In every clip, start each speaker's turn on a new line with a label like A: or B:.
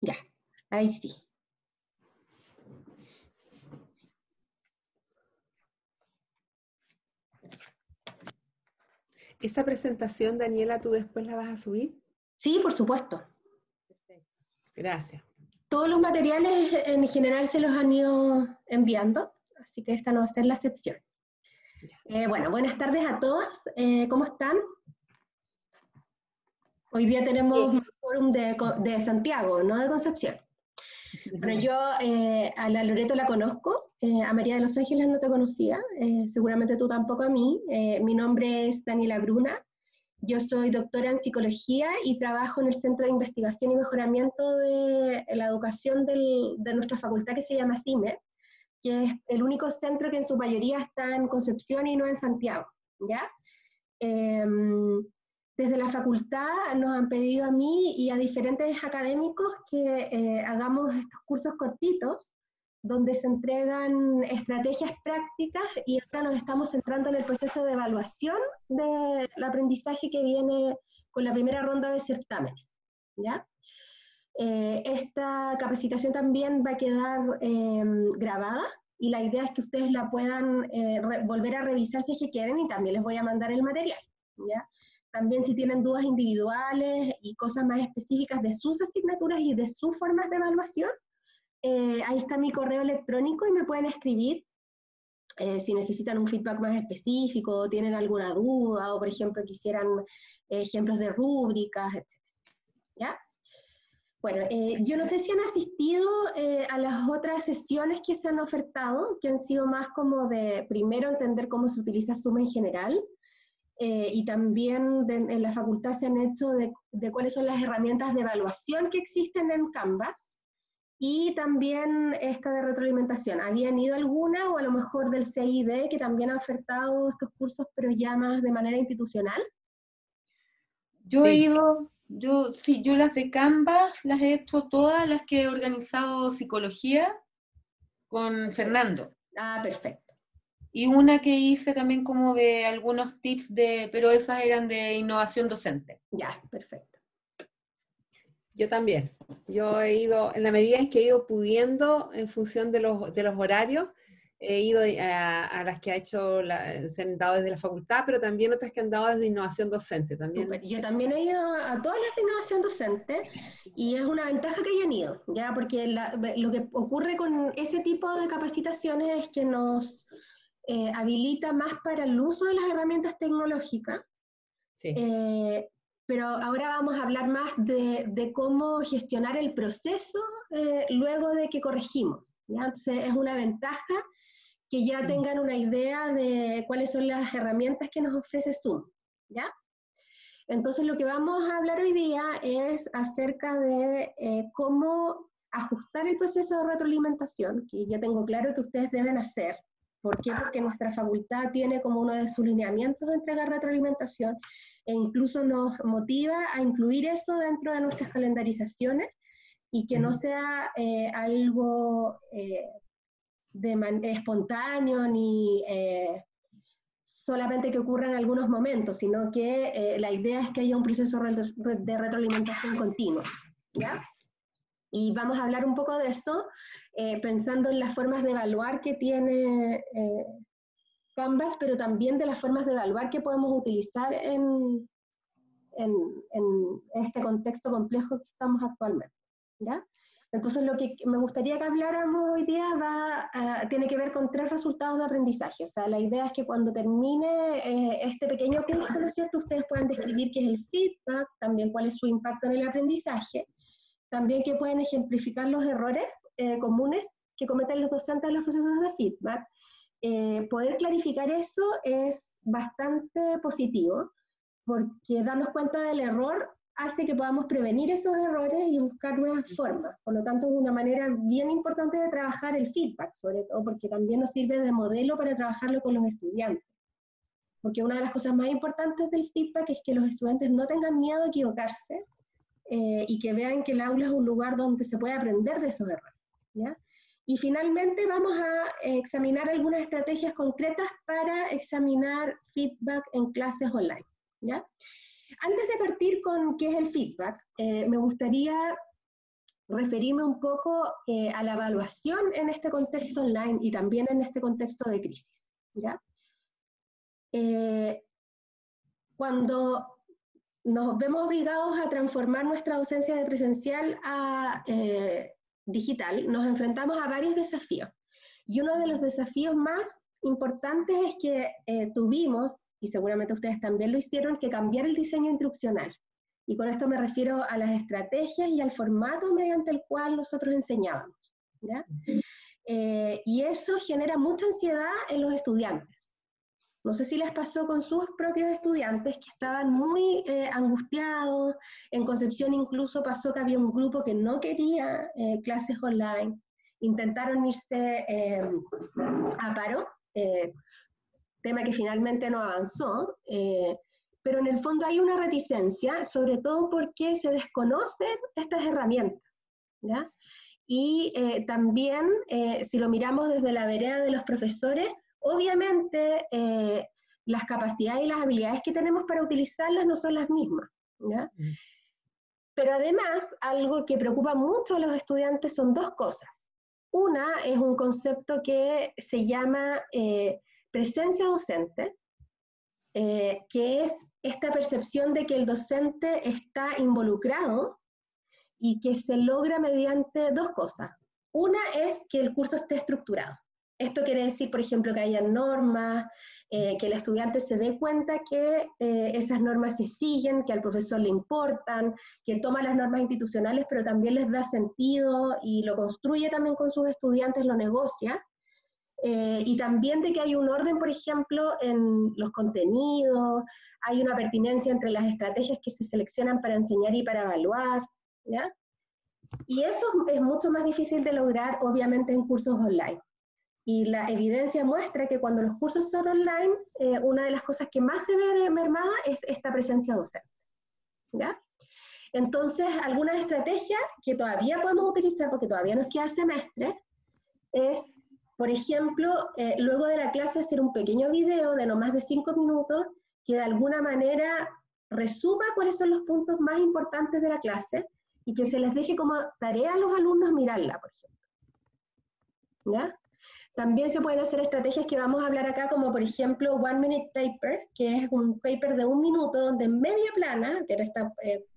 A: Ya, ahí sí.
B: ¿Esa presentación, Daniela, tú después la vas a subir?
A: Sí, por supuesto.
B: Gracias.
A: Todos los materiales en general se los han ido enviando, así que esta no va a ser la excepción. Bueno, buenas tardes a todos. ¿Cómo están? Hoy día tenemos un fórum de Santiago, no de Concepción. Bueno, yo a la Loreto la conozco, a María de los Ángeles no te conocía, seguramente tú tampoco a mí. Mi nombre es Daniela Bruna, yo soy doctora en psicología y trabajo en el Centro de Investigación y Mejoramiento de la Educación de nuestra facultad que se llama CIME, que es el único centro que en su mayoría está en Concepción y no en Santiago, ¿ya? Desde la facultad nos han pedido a mí y a diferentes académicos que hagamos estos cursos cortitos donde se entregan estrategias prácticas y ahora nos estamos centrando en el proceso de evaluación del aprendizaje que viene con la primera ronda de certámenes, ¿ya? Esta capacitación también va a quedar grabada y la idea es que ustedes la puedan volver a revisar si es que quieren y también les voy a mandar el material, ¿ya? También si tienen dudas individuales y cosas más específicas de sus asignaturas y de sus formas de evaluación, ahí está mi correo electrónico y me pueden escribir si necesitan un feedback más específico, o tienen alguna duda, o por ejemplo quisieran ejemplos de rúbricas, etc. ¿Ya? Bueno, yo no sé si han asistido a las otras sesiones que se han ofertado, que han sido más como de primero entender cómo se utiliza Suma en general, y también en la facultad se han hecho de cuáles son las herramientas de evaluación que existen en Canvas, y también esta de retroalimentación. ¿Habían ido alguna o a lo mejor del CID que también ha ofertado estos cursos pero ya más de manera institucional?
C: Yo he
B: Sí.
C: ido, yo las de Canvas las he hecho todas, las que he organizado psicología con Fernando.
A: Ah, perfecto.
C: Y una que hice también como de algunos tips pero esas eran de innovación docente.
A: Ya, perfecto.
B: Yo también. Yo he ido, en la medida en que he ido pudiendo, en función de los horarios, he ido a las que se han dado desde la facultad, pero también otras que han dado desde innovación docente. También.
A: Super. Yo también he ido a todas las de innovación docente y es una ventaja que hayan ido, ¿ya? Porque lo que ocurre con ese tipo de capacitaciones es que nos habilita más para el uso de las herramientas tecnológicas.
B: Sí.
A: Pero ahora vamos a hablar más de cómo gestionar el proceso luego de que corregimos, ¿ya? Entonces es una ventaja que ya tengan una idea de cuáles son las herramientas que nos ofrece Zoom, ¿ya? Entonces lo que vamos a hablar hoy día es acerca de cómo ajustar el proceso de retroalimentación, que yo tengo claro que ustedes deben hacer. ¿Por qué? Porque nuestra facultad tiene como uno de sus lineamientos de entregar retroalimentación e incluso nos motiva a incluir eso dentro de nuestras calendarizaciones y que no sea algo espontáneo ni solamente que ocurra en algunos momentos, sino que la idea es que haya un proceso de retroalimentación continua, ¿ya? Y vamos a hablar un poco de eso, pensando en las formas de evaluar que tiene Canvas, pero también de las formas de evaluar que podemos utilizar en este contexto complejo que estamos actualmente, ¿ya? Entonces lo que me gustaría que habláramos hoy día tiene que ver con 3 resultados de aprendizaje. O sea, la idea es que cuando termine este pequeño curso, ¿no es cierto?, ustedes puedan describir qué es el feedback, también cuál es su impacto en el aprendizaje, también que pueden ejemplificar los errores comunes que cometen los docentes en los procesos de feedback. Poder clarificar eso es bastante positivo, porque darnos cuenta del error hace que podamos prevenir esos errores y buscar nuevas formas. Por lo tanto, es una manera bien importante de trabajar el feedback, sobre todo porque también nos sirve de modelo para trabajarlo con los estudiantes. Porque una de las cosas más importantes del feedback es que los estudiantes no tengan miedo a equivocarse y que vean que el aula es un lugar donde se puede aprender de esos errores, ¿ya? Y finalmente vamos a examinar algunas estrategias concretas para examinar feedback en clases online, ¿ya? Antes de partir con qué es el feedback, me gustaría referirme un poco a la evaluación en este contexto online y también en este contexto de crisis, ¿ya? Cuando nos vemos obligados a transformar nuestra docencia de presencial a digital, nos enfrentamos a varios desafíos. Y uno de los desafíos más importantes es que tuvimos, y seguramente ustedes también lo hicieron, que cambiar el diseño instruccional. Y con esto me refiero a las estrategias y al formato mediante el cual nosotros enseñábamos, ¿ya? Y eso genera mucha ansiedad en los estudiantes. No sé si les pasó con sus propios estudiantes que estaban muy angustiados. En Concepción incluso pasó que había un grupo que no quería clases online. Intentaron irse a paro, tema que finalmente no avanzó, pero en el fondo hay una reticencia, sobre todo porque se desconocen estas herramientas, ¿ya? Y también, si lo miramos desde la vereda de los profesores, obviamente las capacidades y las habilidades que tenemos para utilizarlas no son las mismas, ¿ya? Pero además, algo que preocupa mucho a los estudiantes son dos cosas. Una es un concepto que se llama presencia docente, que es esta percepción de que el docente está involucrado y que se logra mediante dos cosas. Una es que el curso esté estructurado. Esto quiere decir, por ejemplo, que haya normas, que el estudiante se dé cuenta que esas normas se siguen, que al profesor le importan, que toma las normas institucionales, pero también les da sentido y lo construye también con sus estudiantes, lo negocia. Y también de que hay un orden, por ejemplo, en los contenidos, hay una pertinencia entre las estrategias que se seleccionan para enseñar y para evaluar, ¿ya? Y eso es mucho más difícil de lograr, obviamente, en cursos online. Y la evidencia muestra que cuando los cursos son online, una de las cosas que más se ve mermada es esta presencia docente, ¿ya? Entonces, algunas estrategias que todavía podemos utilizar, porque todavía nos queda semestre, es, por ejemplo, luego de la clase hacer un pequeño video de no más de 5 minutos, que de alguna manera resuma cuáles son los puntos más importantes de la clase, y que se les deje como tarea a los alumnos mirarla, por ejemplo, ¿ya? También se pueden hacer estrategias que vamos a hablar acá, como por ejemplo One Minute Paper, que es un paper de 1 minuto, donde en media plana, que en este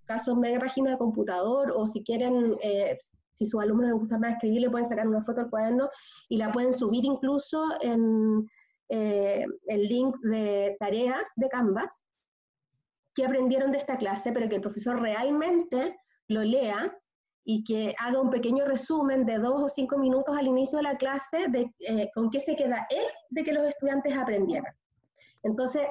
A: caso media página de computador, o si quieren, si sus alumnos les gusta más escribir, le pueden sacar una foto al cuaderno y la pueden subir incluso en el link de tareas de Canvas, que aprendieron de esta clase, pero que el profesor realmente lo lea y que haga un pequeño resumen de 2 o 5 minutos al inicio de la clase de con qué se queda él de que los estudiantes aprendieran. Entonces,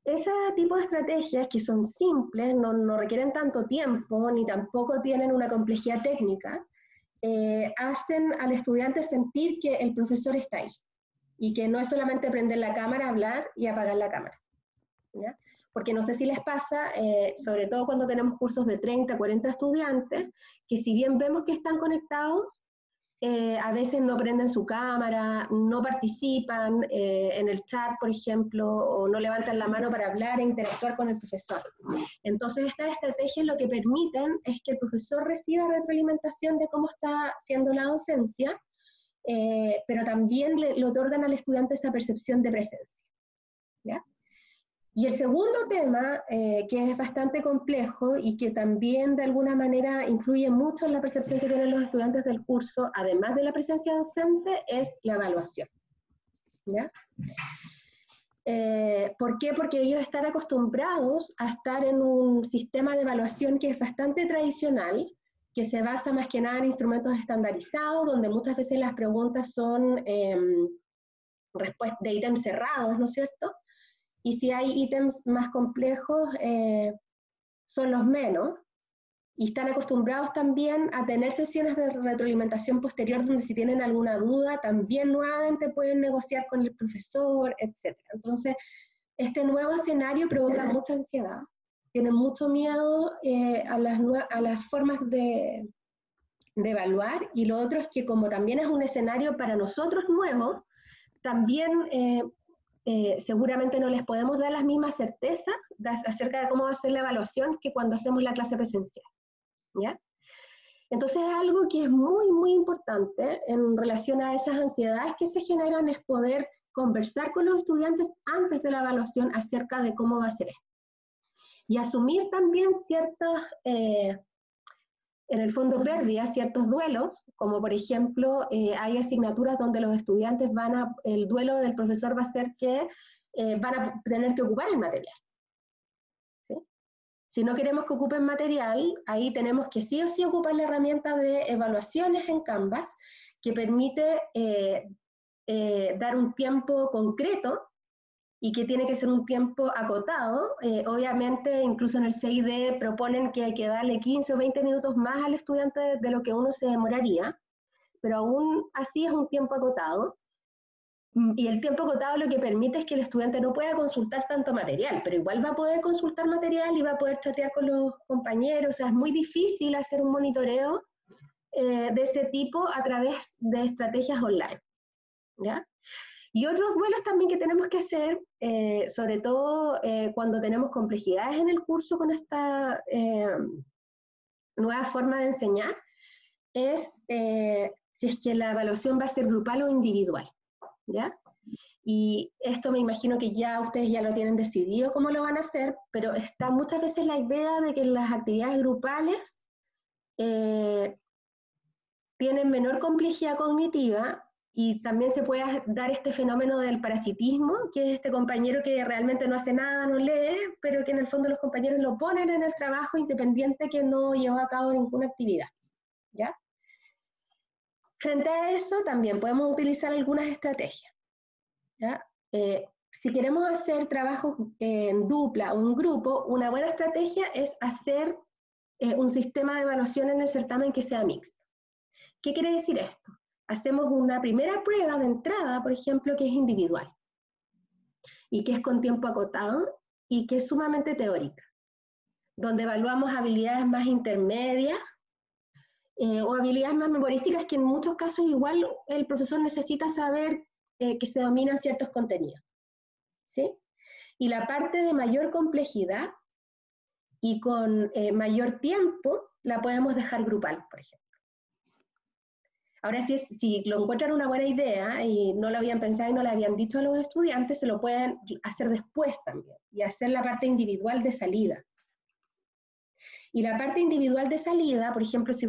A: ese tipo de estrategias que son simples, no requieren tanto tiempo, ni tampoco tienen una complejidad técnica, hacen al estudiante sentir que el profesor está ahí, y que no es solamente prender la cámara, hablar y apagar la cámara, ¿ya? Porque no sé si les pasa, sobre todo cuando tenemos cursos de 30, 40 estudiantes, que si bien vemos que están conectados, a veces no prenden su cámara, no participan en el chat, por ejemplo, o no levantan la mano para hablar e interactuar con el profesor. Entonces, estas estrategias lo que permiten es que el profesor reciba retroalimentación de cómo está siendo la docencia, pero también le otorgan al estudiante esa percepción de presencia, ¿ya? Y el segundo tema, que es bastante complejo y que también de alguna manera influye mucho en la percepción que tienen los estudiantes del curso, además de la presencia docente, es la evaluación, ¿ya? ¿Por qué? Porque ellos están acostumbrados a estar en un sistema de evaluación que es bastante tradicional, que se basa más que nada en instrumentos estandarizados, donde muchas veces las preguntas son respuestas de ítems cerrados, ¿no es cierto? Y si hay ítems más complejos, son los menos, y están acostumbrados también a tener sesiones de retroalimentación posterior donde si tienen alguna duda, también nuevamente pueden negociar con el profesor, etc. Entonces, este nuevo escenario provoca mucha ansiedad, tienen mucho miedo a las formas de evaluar, y lo otro es que como también es un escenario para nosotros nuevo, también seguramente no les podemos dar las mismas certezas acerca de cómo va a ser la evaluación que cuando hacemos la clase presencial, ¿ya? Entonces algo que es muy, muy importante en relación a esas ansiedades que se generan es poder conversar con los estudiantes antes de la evaluación acerca de cómo va a ser esto. Y asumir también ciertas, en el fondo, pérdidas, ciertos duelos, como por ejemplo, hay asignaturas donde los estudiantes el duelo del profesor va a ser que van a tener que ocupar el material. ¿Sí? Si no queremos que ocupen material, ahí tenemos que sí o sí ocupar la herramienta de evaluaciones en Canvas, que permite dar un tiempo concreto y que tiene que ser un tiempo acotado. Obviamente, incluso en el CID proponen que hay que darle 15 o 20 minutos más al estudiante de lo que uno se demoraría, pero aún así es un tiempo acotado. Y el tiempo acotado lo que permite es que el estudiante no pueda consultar tanto material, pero igual va a poder consultar material y va a poder chatear con los compañeros. O sea, es muy difícil hacer un monitoreo de ese tipo a través de estrategias online, ¿ya? Y otros duelos también que tenemos que hacer, sobre todo cuando tenemos complejidades en el curso con esta nueva forma de enseñar, es si es que la evaluación va a ser grupal o individual, ¿ya? Y esto me imagino que ya ustedes ya lo tienen decidido cómo lo van a hacer, pero está muchas veces la idea de que las actividades grupales tienen menor complejidad cognitiva y también se puede dar este fenómeno del parasitismo, que es este compañero que realmente no hace nada, no lee, pero que en el fondo los compañeros lo ponen en el trabajo independiente que no llevó a cabo ninguna actividad, ¿ya? Frente a eso también podemos utilizar algunas estrategias, ¿ya? Si queremos hacer trabajos en dupla o en grupo, una buena estrategia es hacer un sistema de evaluación en el certamen que sea mixto. ¿Qué quiere decir esto? Hacemos una primera prueba de entrada, por ejemplo, que es individual y que es con tiempo acotado y que es sumamente teórica, donde evaluamos habilidades más intermedias o habilidades más memorísticas que en muchos casos igual el profesor necesita saber que se dominan ciertos contenidos, ¿sí? Y la parte de mayor complejidad y con mayor tiempo la podemos dejar grupal, por ejemplo. Ahora, si lo encuentran una buena idea y no lo habían pensado y no lo habían dicho a los estudiantes, se lo pueden hacer después también y hacer la parte individual de salida. Y la parte individual de salida, por ejemplo, si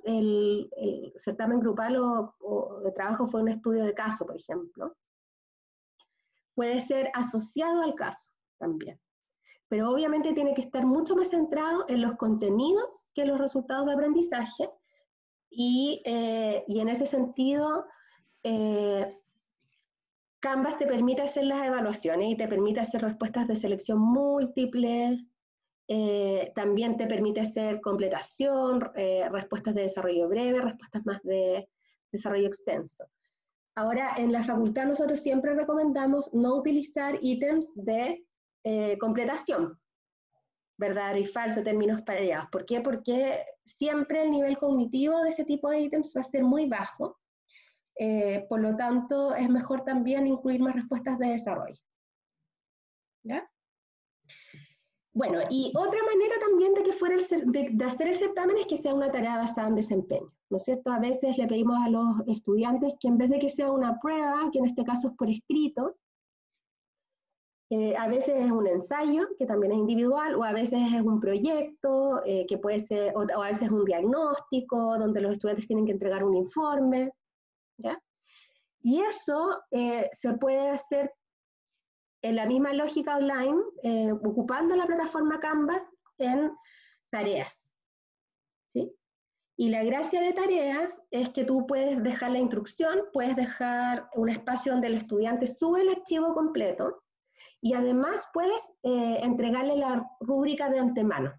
A: el certamen grupal o de trabajo fue un estudio de caso, por ejemplo, puede ser asociado al caso también. Pero obviamente tiene que estar mucho más centrado en los contenidos que en los resultados de aprendizaje. Y en ese sentido, Canvas te permite hacer las evaluaciones y te permite hacer respuestas de selección múltiple, también te permite hacer completación, respuestas de desarrollo breve, respuestas más de desarrollo extenso. Ahora, en la facultad nosotros siempre recomendamos no utilizar ítems de completación, verdadero y falso, términos pareados. ¿Por qué? Porque siempre el nivel cognitivo de ese tipo de ítems va a ser muy bajo. Por lo tanto, es mejor también incluir más respuestas de desarrollo. ¿Ya? Bueno, y otra manera también de hacer el certamen es que sea una tarea basada en desempeño, ¿no es cierto? A veces le pedimos a los estudiantes que en vez de que sea una prueba, que en este caso es por escrito, a veces es un ensayo, que también es individual, o a veces es un proyecto, que puede ser, o a veces es un diagnóstico, donde los estudiantes tienen que entregar un informe, ¿ya? Y eso se puede hacer en la misma lógica online, ocupando la plataforma Canvas en tareas, ¿sí? Y la gracia de tareas es que tú puedes dejar la instrucción, puedes dejar un espacio donde el estudiante sube el archivo completo, y además puedes entregarle la rúbrica de antemano,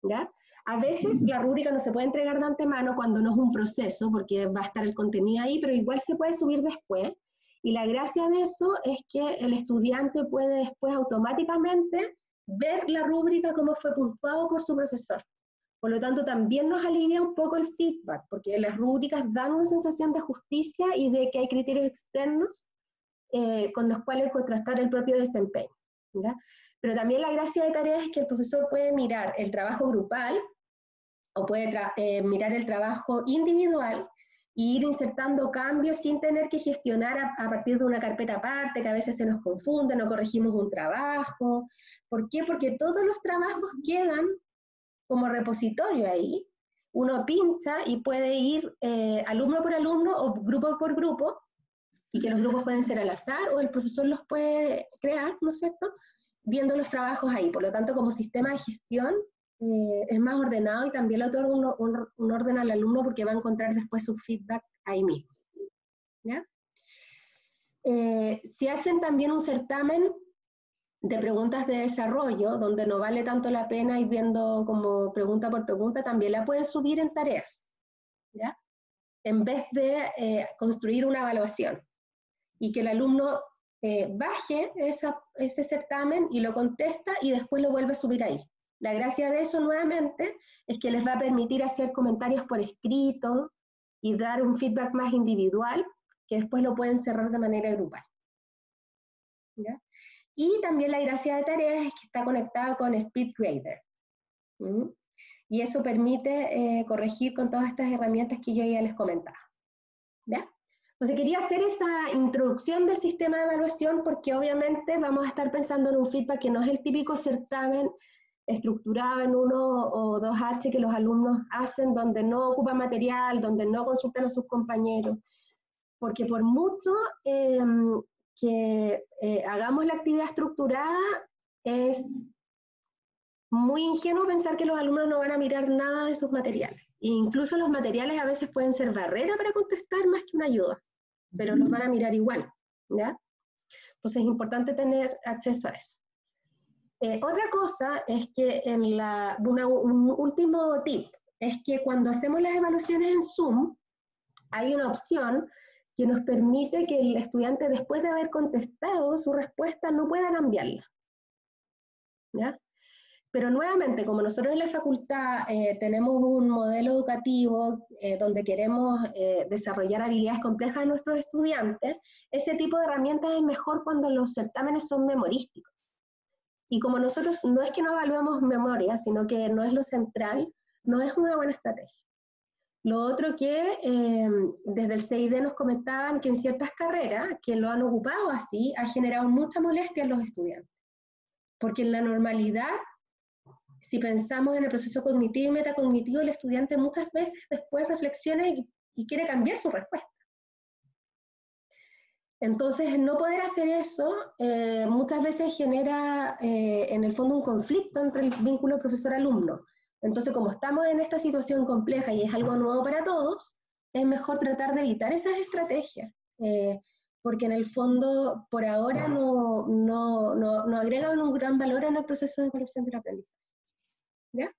A: ¿ya? A veces la rúbrica no se puede entregar de antemano cuando no es un proceso, porque va a estar el contenido ahí, pero igual se puede subir después. Y la gracia de eso es que el estudiante puede después automáticamente ver la rúbrica como fue puntuado por su profesor. Por lo tanto, también nos alivia un poco el feedback, porque las rúbricas dan una sensación de justicia y de que hay criterios externos con los cuales contrastar el propio desempeño, ¿ya? Pero también la gracia de tareas es que el profesor puede mirar el trabajo grupal o puede mirar el trabajo individual e ir insertando cambios sin tener que gestionar a partir de una carpeta aparte, que a veces se nos confunde, no corregimos un trabajo. ¿Por qué? Porque todos los trabajos quedan como repositorio ahí. Uno pincha y puede ir alumno por alumno o grupo por grupo, y que los grupos pueden ser al azar o el profesor los puede crear, ¿no es cierto?, viendo los trabajos ahí. Por lo tanto, como sistema de gestión, es más ordenado y también le otorga un orden al alumno porque va a encontrar después su feedback ahí mismo. ¿Ya? Si hacen también un certamen de preguntas de desarrollo, donde no vale tanto la pena ir viendo como pregunta por pregunta, también la pueden subir en tareas, ¿ya? En vez de construir una evaluación. Y que el alumno baje ese certamen y lo contesta y después lo vuelve a subir ahí. La gracia de eso, nuevamente, es que les va a permitir hacer comentarios por escrito y dar un feedback más individual, que después lo pueden cerrar de manera grupal. ¿Ya? Y también la gracia de tareas es que está conectada con SpeedGrader. Y eso permite corregir con todas estas herramientas que yo ya les comentaba. ¿Ya? Entonces quería hacer esta introducción del sistema de evaluación porque obviamente vamos a estar pensando en un feedback que no es el típico certamen estructurado en 1 o 2H que los alumnos hacen, donde no ocupan material, donde no consultan a sus compañeros, porque por mucho que hagamos la actividad estructurada, es muy ingenuo pensar que los alumnos no van a mirar nada de sus materiales. E incluso los materiales a veces pueden ser barrera para contestar más que una ayuda, pero los van a mirar igual, ¿ya? Entonces es importante tener acceso a eso. Otra cosa es que un último tip, es que cuando hacemos las evaluaciones en Zoom, hay una opción que nos permite que el estudiante, después de haber contestado su respuesta, no pueda cambiarla, ¿ya? Pero nuevamente, como nosotros en la facultad tenemos un modelo educativo donde queremos desarrollar habilidades complejas a nuestros estudiantes, ese tipo de herramientas es mejor cuando los certámenes son memorísticos. Y como nosotros no es que no evaluemos memoria, sino que no es lo central, no es una buena estrategia. Lo otro que desde el CID nos comentaban que en ciertas carreras que lo han ocupado así, ha generado mucha molestia en los estudiantes. Porque en la normalidad, si pensamos en el proceso cognitivo y metacognitivo, el estudiante muchas veces después reflexiona y quiere cambiar su respuesta. Entonces, no poder hacer eso muchas veces genera en el fondo un conflicto entre el vínculo profesor-alumno. Entonces, como estamos en esta situación compleja y es algo nuevo para todos, es mejor tratar de evitar esas estrategias, porque en el fondo, por ahora, no agregan un gran valor en el proceso de evaluación del aprendizaje. ¿Ya?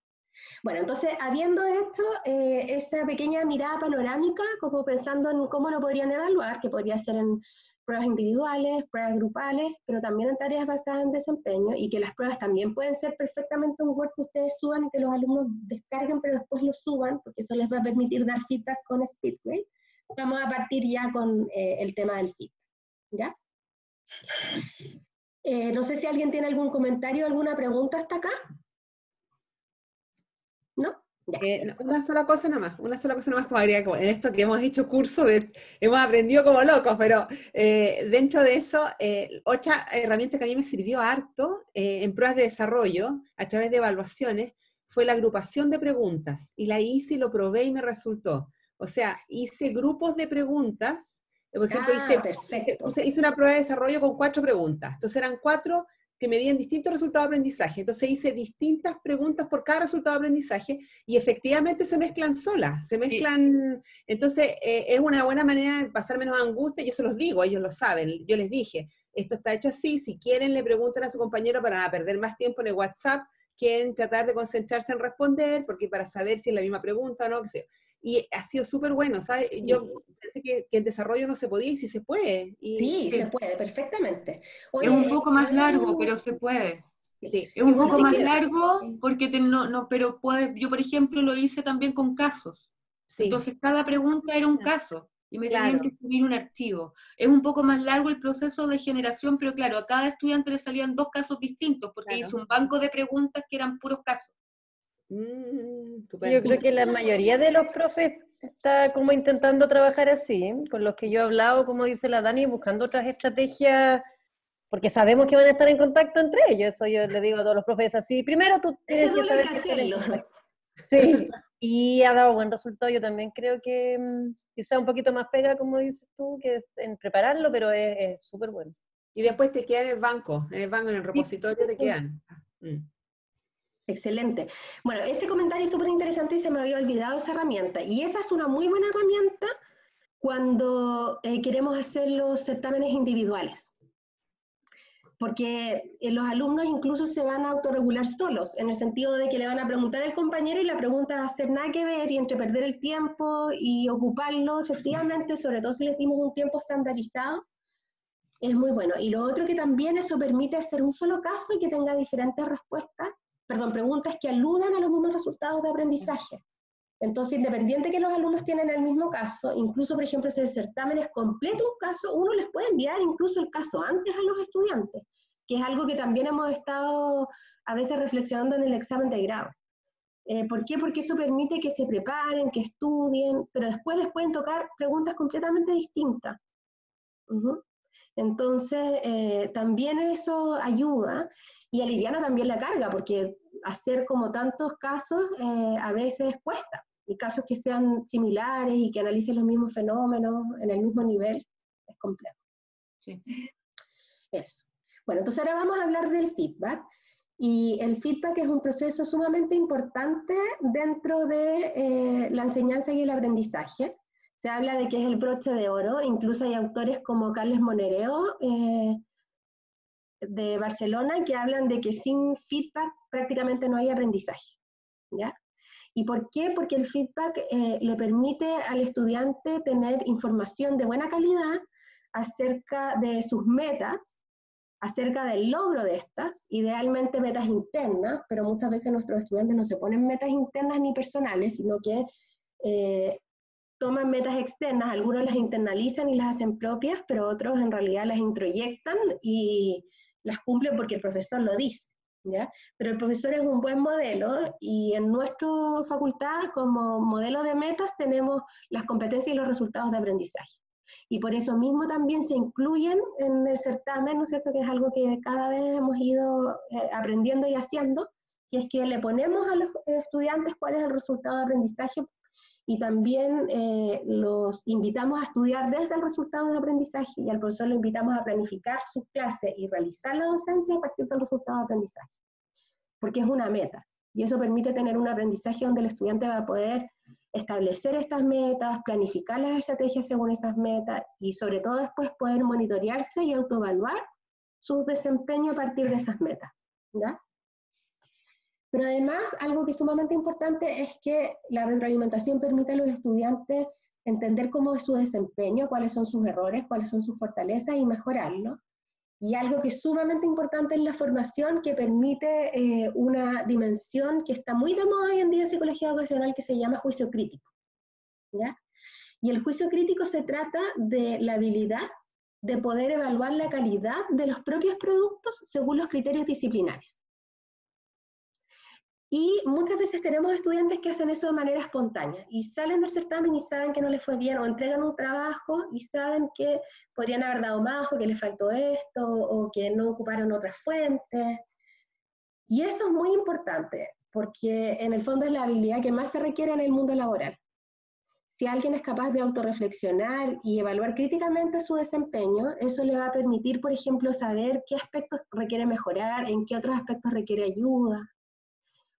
A: Bueno, entonces, habiendo hecho esa pequeña mirada panorámica, como pensando en cómo lo podrían evaluar, que podría ser en pruebas individuales, pruebas grupales, pero también en tareas basadas en desempeño, y que las pruebas también pueden ser perfectamente un Word que ustedes suban y que los alumnos descarguen, pero después lo suban, porque eso les va a permitir dar feedback con SpeedGrade. Vamos a partir ya con el tema del feedback, ¿ya? No sé si alguien tiene algún comentario, alguna pregunta hasta acá. ¿No?
B: Una sola cosa nomás como agregar, como en esto que hemos hecho curso, hemos aprendido como locos, pero dentro de eso, otra herramienta que a mí me sirvió harto en pruebas de desarrollo, a través de evaluaciones, fue la agrupación de preguntas, y la hice y lo probé y me resultó. O sea, hice grupos de preguntas, por ejemplo, hice una prueba de desarrollo con 4 preguntas, entonces eran 4 que medían distintos resultados de aprendizaje. Entonces hice distintas preguntas por cada resultado de aprendizaje y efectivamente se mezclan solas, se mezclan. Sí. Entonces es una buena manera de pasar menos angustia. Yo se los digo, ellos lo saben. Yo les dije, esto está hecho así, si quieren le preguntan a su compañero para perder más tiempo en el WhatsApp, quieren tratar de concentrarse en responder, porque para saber si es la misma pregunta o no, qué sé yo. Y ha sido súper bueno, ¿sabes? Yo pensé que en desarrollo no se podía y sí se puede.
A: Sí, se puede, perfectamente.
C: Oye, es un poco más largo, pero se puede.
B: Sí.
C: Es un poco más largo porque pero yo, por ejemplo, lo hice también con casos. Sí. Entonces, cada pregunta era un caso y me tenían que subir un archivo. Es un poco más largo el proceso de generación, pero claro, a cada estudiante le salían 2 casos distintos porque hice un banco de preguntas que eran puros casos.
D: Yo creo que la mayoría de los profes está como intentando trabajar así, con los que yo he hablado, como dice la Dani, buscando otras estrategias, porque sabemos que van a estar en contacto entre ellos. Eso yo le digo a todos los profes así, primero tú tienes que saber que estar en contacto. Sí, y ha dado buen resultado. Yo también creo que quizá un poquito más pega, como dices tú, que en prepararlo, pero es súper bueno.
B: Y después te quedan en el banco, en el repositorio te quedan.
A: Excelente. Bueno, ese comentario es súper interesante y se me había olvidado esa herramienta. Y esa es una muy buena herramienta cuando queremos hacer los certámenes individuales. Porque los alumnos incluso se van a autorregular solos, en el sentido de que le van a preguntar al compañero y la pregunta va a ser nada que ver, y entre perder el tiempo y ocuparlo efectivamente, sobre todo si les dimos un tiempo estandarizado, es muy bueno. Y lo otro que también eso permite hacer un solo caso y que tenga diferentes preguntas que aludan a los mismos resultados de aprendizaje. Entonces, independiente que los alumnos tienen el mismo caso, incluso, por ejemplo, si el certamen es completo un caso, uno les puede enviar incluso el caso antes a los estudiantes, que es algo que también hemos estado a veces reflexionando en el examen de grado. ¿Por qué? Porque eso permite que se preparen, que estudien, pero después les pueden tocar preguntas completamente distintas. Entonces, también eso ayuda y aliviana también la carga, porque hacer como tantos casos a veces cuesta, y casos que sean similares y que analicen los mismos fenómenos en el mismo nivel, es complejo.
C: Sí.
A: Eso. Bueno, entonces ahora vamos a hablar del feedback, y el feedback es un proceso sumamente importante dentro de la enseñanza y el aprendizaje. Se habla de que es el broche de oro, incluso hay autores como Carles Monereo de Barcelona que hablan de que sin feedback prácticamente no hay aprendizaje, ¿ya? ¿Y por qué? Porque el feedback le permite al estudiante tener información de buena calidad acerca de sus metas, acerca del logro de estas, idealmente metas internas, pero muchas veces nuestros estudiantes no se ponen metas internas ni personales, sino que toman metas externas, algunos las internalizan y las hacen propias, pero otros en realidad las introyectan y las cumplen porque el profesor lo dice, ¿ya? Pero el profesor es un buen modelo, y en nuestra facultad como modelo de metas tenemos las competencias y los resultados de aprendizaje. Y por eso mismo también se incluyen en el certamen, ¿no es cierto?, que es algo que cada vez hemos ido aprendiendo y haciendo, que es que le ponemos a los estudiantes cuál es el resultado de aprendizaje, y también los invitamos a estudiar desde el resultado de aprendizaje, y al profesor lo invitamos a planificar sus clases y realizar la docencia a partir del resultado de aprendizaje, porque es una meta, y eso permite tener un aprendizaje donde el estudiante va a poder establecer estas metas, planificar las estrategias según esas metas, y sobre todo después poder monitorearse y autoevaluar su desempeño a partir de esas metas, ¿ya? Pero además, algo que es sumamente importante es que la retroalimentación permite a los estudiantes entender cómo es su desempeño, cuáles son sus errores, cuáles son sus fortalezas y mejorarlo. Y algo que es sumamente importante en la formación, que permite una dimensión que está muy de moda hoy en día en psicología educacional, que se llama juicio crítico, ¿ya? Y el juicio crítico se trata de la habilidad de poder evaluar la calidad de los propios productos según los criterios disciplinares. Y muchas veces tenemos estudiantes que hacen eso de manera espontánea, y salen del certamen y saben que no les fue bien, o entregan un trabajo y saben que podrían haber dado más, o que les faltó esto, o que no ocuparon otras fuentes. Y eso es muy importante, porque en el fondo es la habilidad que más se requiere en el mundo laboral. Si alguien es capaz de autorreflexionar y evaluar críticamente su desempeño, eso le va a permitir, por ejemplo, saber qué aspectos requiere mejorar, en qué otros aspectos requiere ayuda.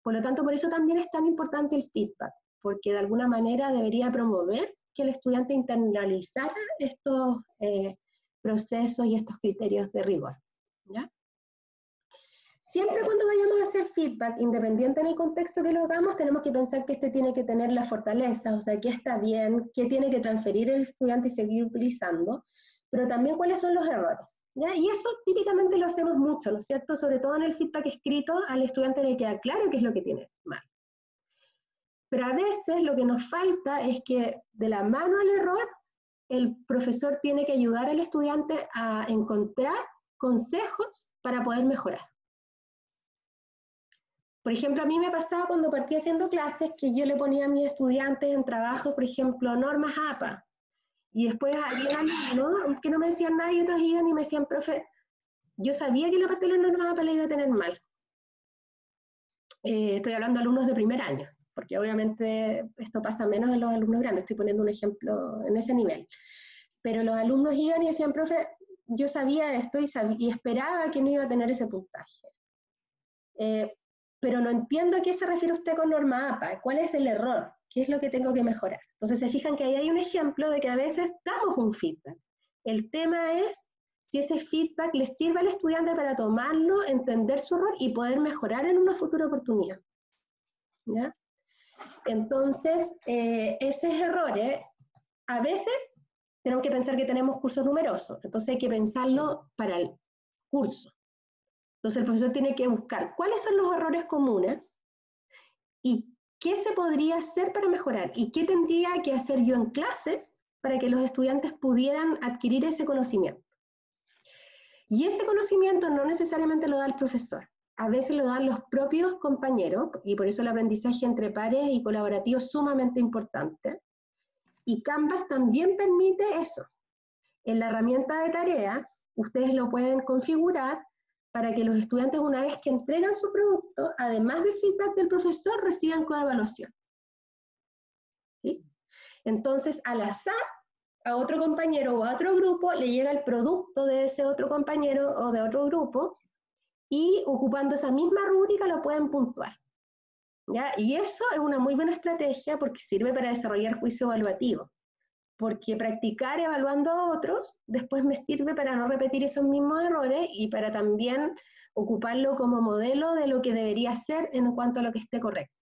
A: Por lo tanto, por eso también es tan importante el feedback, porque de alguna manera debería promover que el estudiante internalizara estos procesos y estos criterios de rigor, ¿ya? Siempre cuando vayamos a hacer feedback, independiente en el contexto que lo hagamos, tenemos que pensar que este tiene que tener las fortalezas, o sea, qué está bien, qué tiene que transferir el estudiante y seguir utilizando, pero también cuáles son los errores, ¿ya? Y eso típicamente lo hacemos mucho, ¿no es cierto? Sobre todo en el feedback escrito, al estudiante le queda claro qué es lo que tiene mal. Pero a veces lo que nos falta es que de la mano al error, el profesor tiene que ayudar al estudiante a encontrar consejos para poder mejorar. Por ejemplo, a mí me pasaba cuando partí haciendo clases que yo le ponía a mis estudiantes en trabajo, por ejemplo, normas APA. Y después había alumnos que no me decían nada y otros iban y me decían, profe, yo sabía que la parte de las normas APA la iba a tener mal. Estoy hablando de alumnos de primer año, porque obviamente esto pasa menos en los alumnos grandes, estoy poniendo un ejemplo en ese nivel. Pero los alumnos iban y decían, profe, yo sabía esto y esperaba que no iba a tener ese puntaje. Pero no entiendo a qué se refiere usted con norma APA, cuál es el error, qué es lo que tengo que mejorar. Entonces se fijan que ahí hay un ejemplo de que a veces damos un feedback. El tema es si ese feedback le sirve al estudiante para tomarlo, entender su error y poder mejorar en una futura oportunidad. ¿Ya? Entonces, esos errores, a veces tenemos que pensar que tenemos cursos numerosos, entonces hay que pensarlo para el curso. Entonces el profesor tiene que buscar cuáles son los errores comunes y qué se podría hacer para mejorar y qué tendría que hacer yo en clases para que los estudiantes pudieran adquirir ese conocimiento. Y ese conocimiento no necesariamente lo da el profesor, a veces lo dan los propios compañeros, y por eso el aprendizaje entre pares y colaborativo es sumamente importante. Y Canvas también permite eso. En la herramienta de tareas, ustedes lo pueden configurar para que los estudiantes, una vez que entregan su producto, además del feedback del profesor, reciban coevaluación. ¿Sí? Entonces, al azar, a otro compañero o a otro grupo le llega el producto de ese otro compañero o de otro grupo y ocupando esa misma rúbrica lo pueden puntuar. ¿Ya? Y eso es una muy buena estrategia porque sirve para desarrollar juicio evaluativo. Porque practicar evaluando a otros después me sirve para no repetir esos mismos errores y para también ocuparlo como modelo de lo que debería ser en cuanto a lo que esté correcto.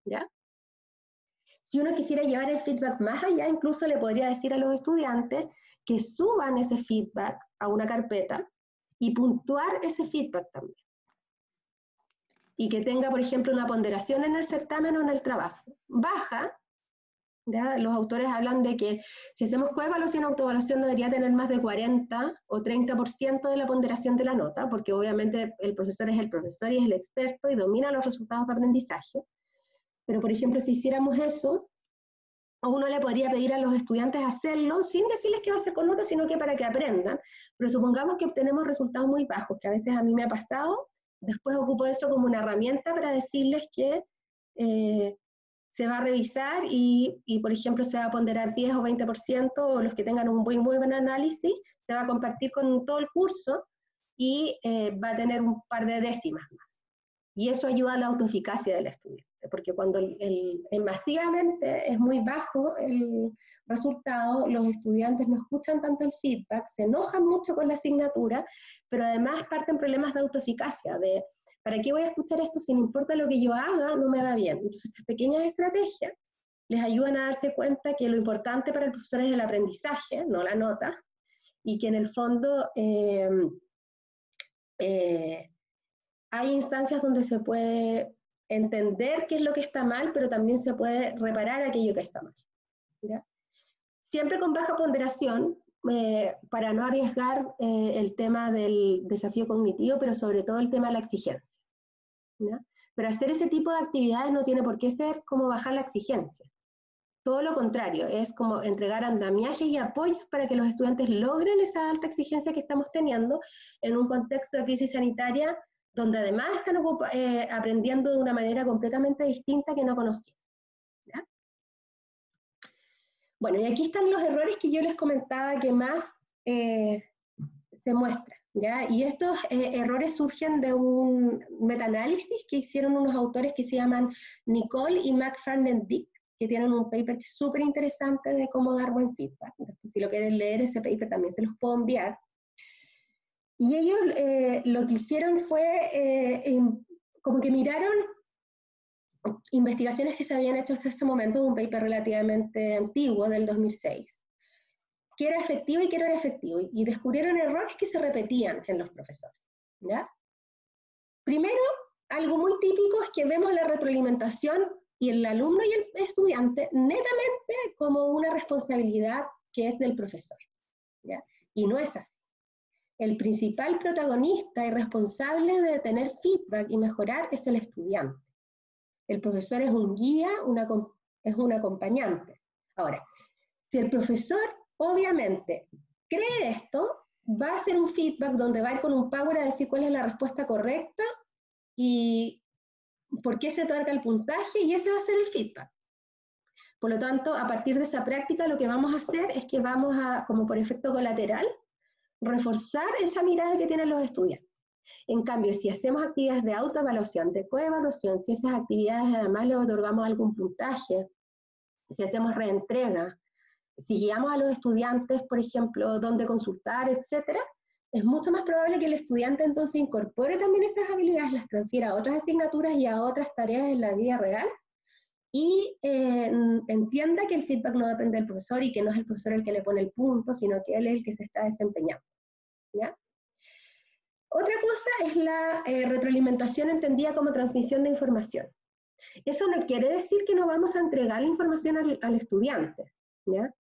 A: ¿Ya? Si uno quisiera llevar el feedback más allá, incluso le podría decir a los estudiantes que suban ese feedback a una carpeta y puntuar ese feedback también. Y que tenga, por ejemplo, una ponderación en el certamen o en el trabajo. Baja, ¿ya? Los autores hablan de que si hacemos coevaluación o autoevaluación no debería tener más de 40 o 30% de la ponderación de la nota, porque obviamente el profesor es el profesor y es el experto y domina los resultados de aprendizaje. Pero, por ejemplo, si hiciéramos eso, uno le podría pedir a los estudiantes hacerlo sin decirles que va a ser con nota, sino que para que aprendan. Pero supongamos que obtenemos resultados muy bajos, que a veces a mí me ha pasado, después ocupo eso como una herramienta para decirles que se va a revisar y, por ejemplo, se va a ponderar 10 o 20%, o los que tengan un muy buen análisis, se va a compartir con todo el curso y va a tener un par de décimas más. Y eso ayuda a la autoeficacia del estudiante, porque cuando masivamente es muy bajo el resultado, los estudiantes no escuchan tanto el feedback, se enojan mucho con la asignatura, pero además parten problemas de autoeficacia, de ¿para qué voy a escuchar esto si no importa lo que yo haga, no me va bien? Entonces estas pequeñas estrategias les ayudan a darse cuenta que lo importante para el profesor es el aprendizaje, no la nota, y que en el fondo hay instancias donde se puede entender qué es lo que está mal, pero también se puede reparar aquello que está mal. ¿Ya? Siempre con baja ponderación, para no arriesgar el tema del desafío cognitivo, pero sobre todo el tema de la exigencia. ¿Ya? Pero hacer ese tipo de actividades no tiene por qué ser como bajar la exigencia. Todo lo contrario, es como entregar andamiajes y apoyos para que los estudiantes logren esa alta exigencia que estamos teniendo en un contexto de crisis sanitaria donde además están aprendiendo de una manera completamente distinta que no conocían. ¿Ya? Bueno, y aquí están los errores que yo les comentaba que más se muestran. ¿Ya? Y estos errores surgen de un metaanálisis que hicieron unos autores que se llaman Nicole y McFarland-Dick, que tienen un paper que es súper interesante de cómo dar buen feedback. Entonces, si lo quieren leer, ese paper también se los puedo enviar. Y ellos lo que hicieron fue como que miraron investigaciones que se habían hecho hasta ese momento, un paper relativamente antiguo, del 2006, qué era efectivo y qué no era efectivo, y descubrieron errores que se repetían en los profesores. ¿Ya? Primero, algo muy típico es que vemos la retroalimentación y el alumno y el estudiante netamente como una responsabilidad que es del profesor. ¿Ya? Y no es así. el principal protagonista y responsable de tener feedback y mejorar es el estudiante. El profesor es un guía, es un acompañante. Ahora, si el profesor obviamente cree esto, va a hacer un feedback donde va a ir con un power a decir cuál es la respuesta correcta y por qué se otorga el puntaje, y ese va a ser el feedback. Por lo tanto, a partir de esa práctica, lo que vamos a hacer es que vamos a, como por efecto colateral, reforzar esa mirada que tienen los estudiantes. En cambio, si hacemos actividades de autoevaluación, de coevaluación, si esas actividades además le otorgamos algún puntaje, si hacemos reentrega, si guiamos a los estudiantes, por ejemplo, dónde consultar, etcétera, es mucho más probable que el estudiante entonces incorpore también esas habilidades, las transfiera a otras asignaturas y a otras tareas en la vida real, y entienda que el feedback no depende del profesor y que no es el profesor el que le pone el punto, sino que él es el que se está desempeñando, ¿ya? Otra cosa es la retroalimentación entendida como transmisión de información. Eso no quiere decir que no vamos a entregar la información al estudiante, ¿ya?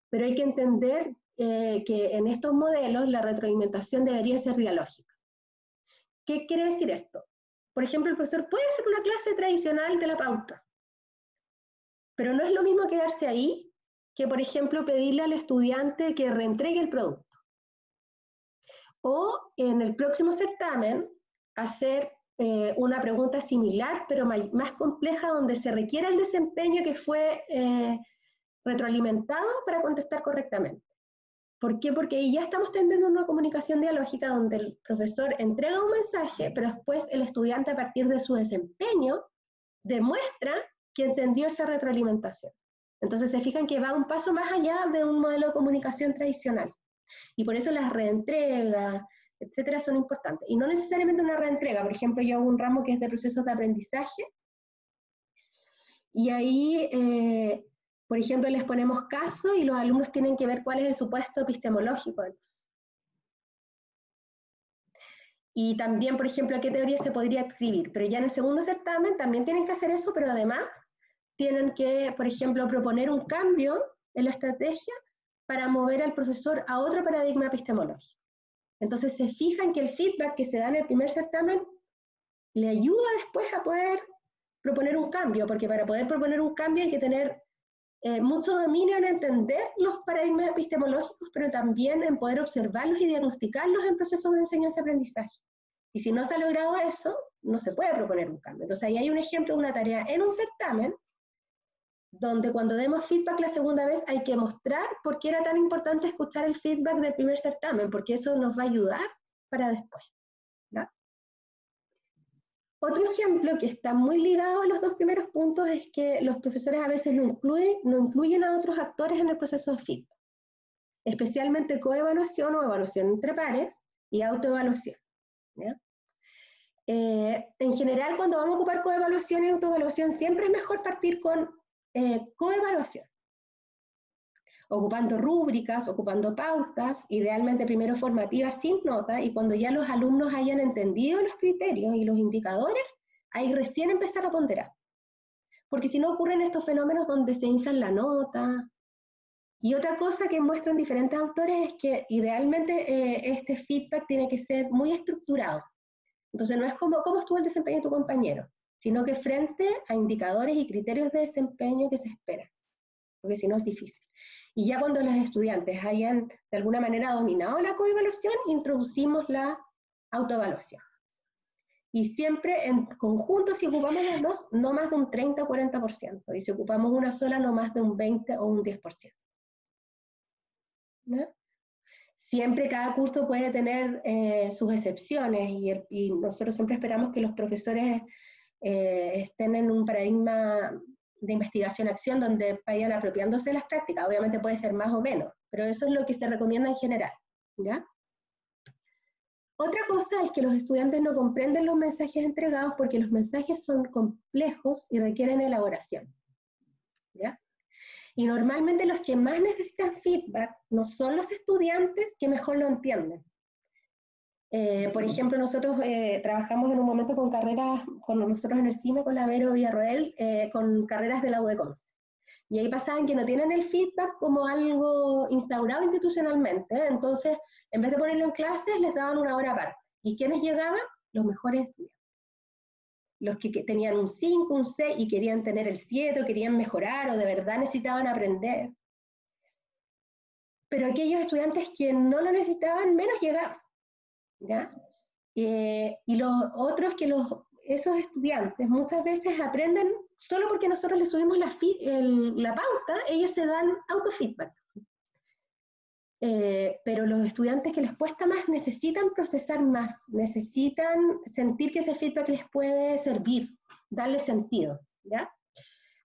A: Pero hay que entender que en estos modelos la retroalimentación debería ser dialógica. ¿Qué quiere decir esto? Por ejemplo, el profesor puede hacer una clase tradicional de la pauta, pero no es lo mismo quedarse ahí que, por ejemplo, pedirle al estudiante que reentregue el producto. O en el próximo certamen, hacer una pregunta similar, pero más compleja, donde se requiera el desempeño que fue retroalimentado para contestar correctamente. ¿Por qué? Porque ahí ya estamos teniendo una comunicación dialógica donde el profesor entrega un mensaje, pero después el estudiante, a partir de su desempeño, demuestra que entendió esa retroalimentación. Entonces se fijan que va un paso más allá de un modelo de comunicación tradicional. Y por eso las reentregas, etcétera, son importantes. Y no necesariamente una reentrega. Por ejemplo, yo hago un ramo que es de procesos de aprendizaje, y ahí, por ejemplo, les ponemos casos y los alumnos tienen que ver cuál es el supuesto epistemológico del proceso. Y también, por ejemplo, a qué teoría se podría escribir. Pero ya en el segundo certamen también tienen que hacer eso, pero además tienen que, por ejemplo, proponer un cambio en la estrategia para mover al profesor a otro paradigma epistemológico. Entonces se fijan que el feedback que se da en el primer certamen le ayuda después a poder proponer un cambio, porque para poder proponer un cambio hay que tener mucho dominio en entender los paradigmas epistemológicos, pero también en poder observarlos y diagnosticarlos en procesos de enseñanza-aprendizaje. Y si no se ha logrado eso, no se puede proponer un cambio. Entonces ahí hay un ejemplo de una tarea en un certamen, donde cuando demos feedback la segunda vez hay que mostrar por qué era tan importante escuchar el feedback del primer certamen, porque eso nos va a ayudar para después, ¿no? Otro ejemplo que está muy ligado a los dos primeros puntos es que los profesores a veces no incluyen a otros actores en el proceso de feedback, especialmente coevaluación o evaluación entre pares y autoevaluación, ¿ya? En general, cuando vamos a ocupar coevaluación y autoevaluación, siempre es mejor partir con coevaluación, ocupando rúbricas, ocupando pautas, idealmente primero formativas sin nota, y cuando ya los alumnos hayan entendido los criterios y los indicadores, ahí recién empezar a ponderar. Porque si no ocurren estos fenómenos donde se inflan la nota. Y otra cosa que muestran diferentes autores es que idealmente este feedback tiene que ser muy estructurado. Entonces no es como cómo estuvo el desempeño de tu compañero, sino que frente a indicadores y criterios de desempeño que se esperan, porque si no es difícil. Y ya cuando los estudiantes hayan de alguna manera dominado la coevaluación, introducimos la autoevaluación. Y siempre en conjunto, si ocupamos las dos, no más de un 30 o 40%, y si ocupamos una sola, no más de un 20 o un 10%. ¿No? Siempre cada curso puede tener sus excepciones, y nosotros siempre esperamos que los profesores estén en un paradigma de investigación-acción donde vayan apropiándose de las prácticas. Obviamente puede ser más o menos, pero eso es lo que se recomienda en general, ¿ya? Otra cosa es que los estudiantes no comprenden los mensajes entregados porque los mensajes son complejos y requieren elaboración, ¿ya? Y normalmente los que más necesitan feedback no son los estudiantes que mejor lo entienden. Por ejemplo, nosotros trabajamos en un momento con carreras, con nosotros en el CIME, con la Vero Villarroel, con carreras de la UDECONCE. Y ahí pasaban que no tienen el feedback como algo instaurado institucionalmente, entonces en vez de ponerlo en clases les daban una hora aparte. ¿Y quiénes llegaban? Los mejores estudiantes. Los que tenían un 5, un 6 y querían tener el 7, o querían mejorar, o de verdad necesitaban aprender. Pero aquellos estudiantes que no lo necesitaban, menos llegaban, ¿ya? Y los otros que esos estudiantes muchas veces aprenden solo porque nosotros les subimos la pauta, ellos se dan autofeedback. Pero los estudiantes que les cuesta más necesitan procesar más, necesitan sentir que ese feedback les puede servir, darle sentido, ¿ya?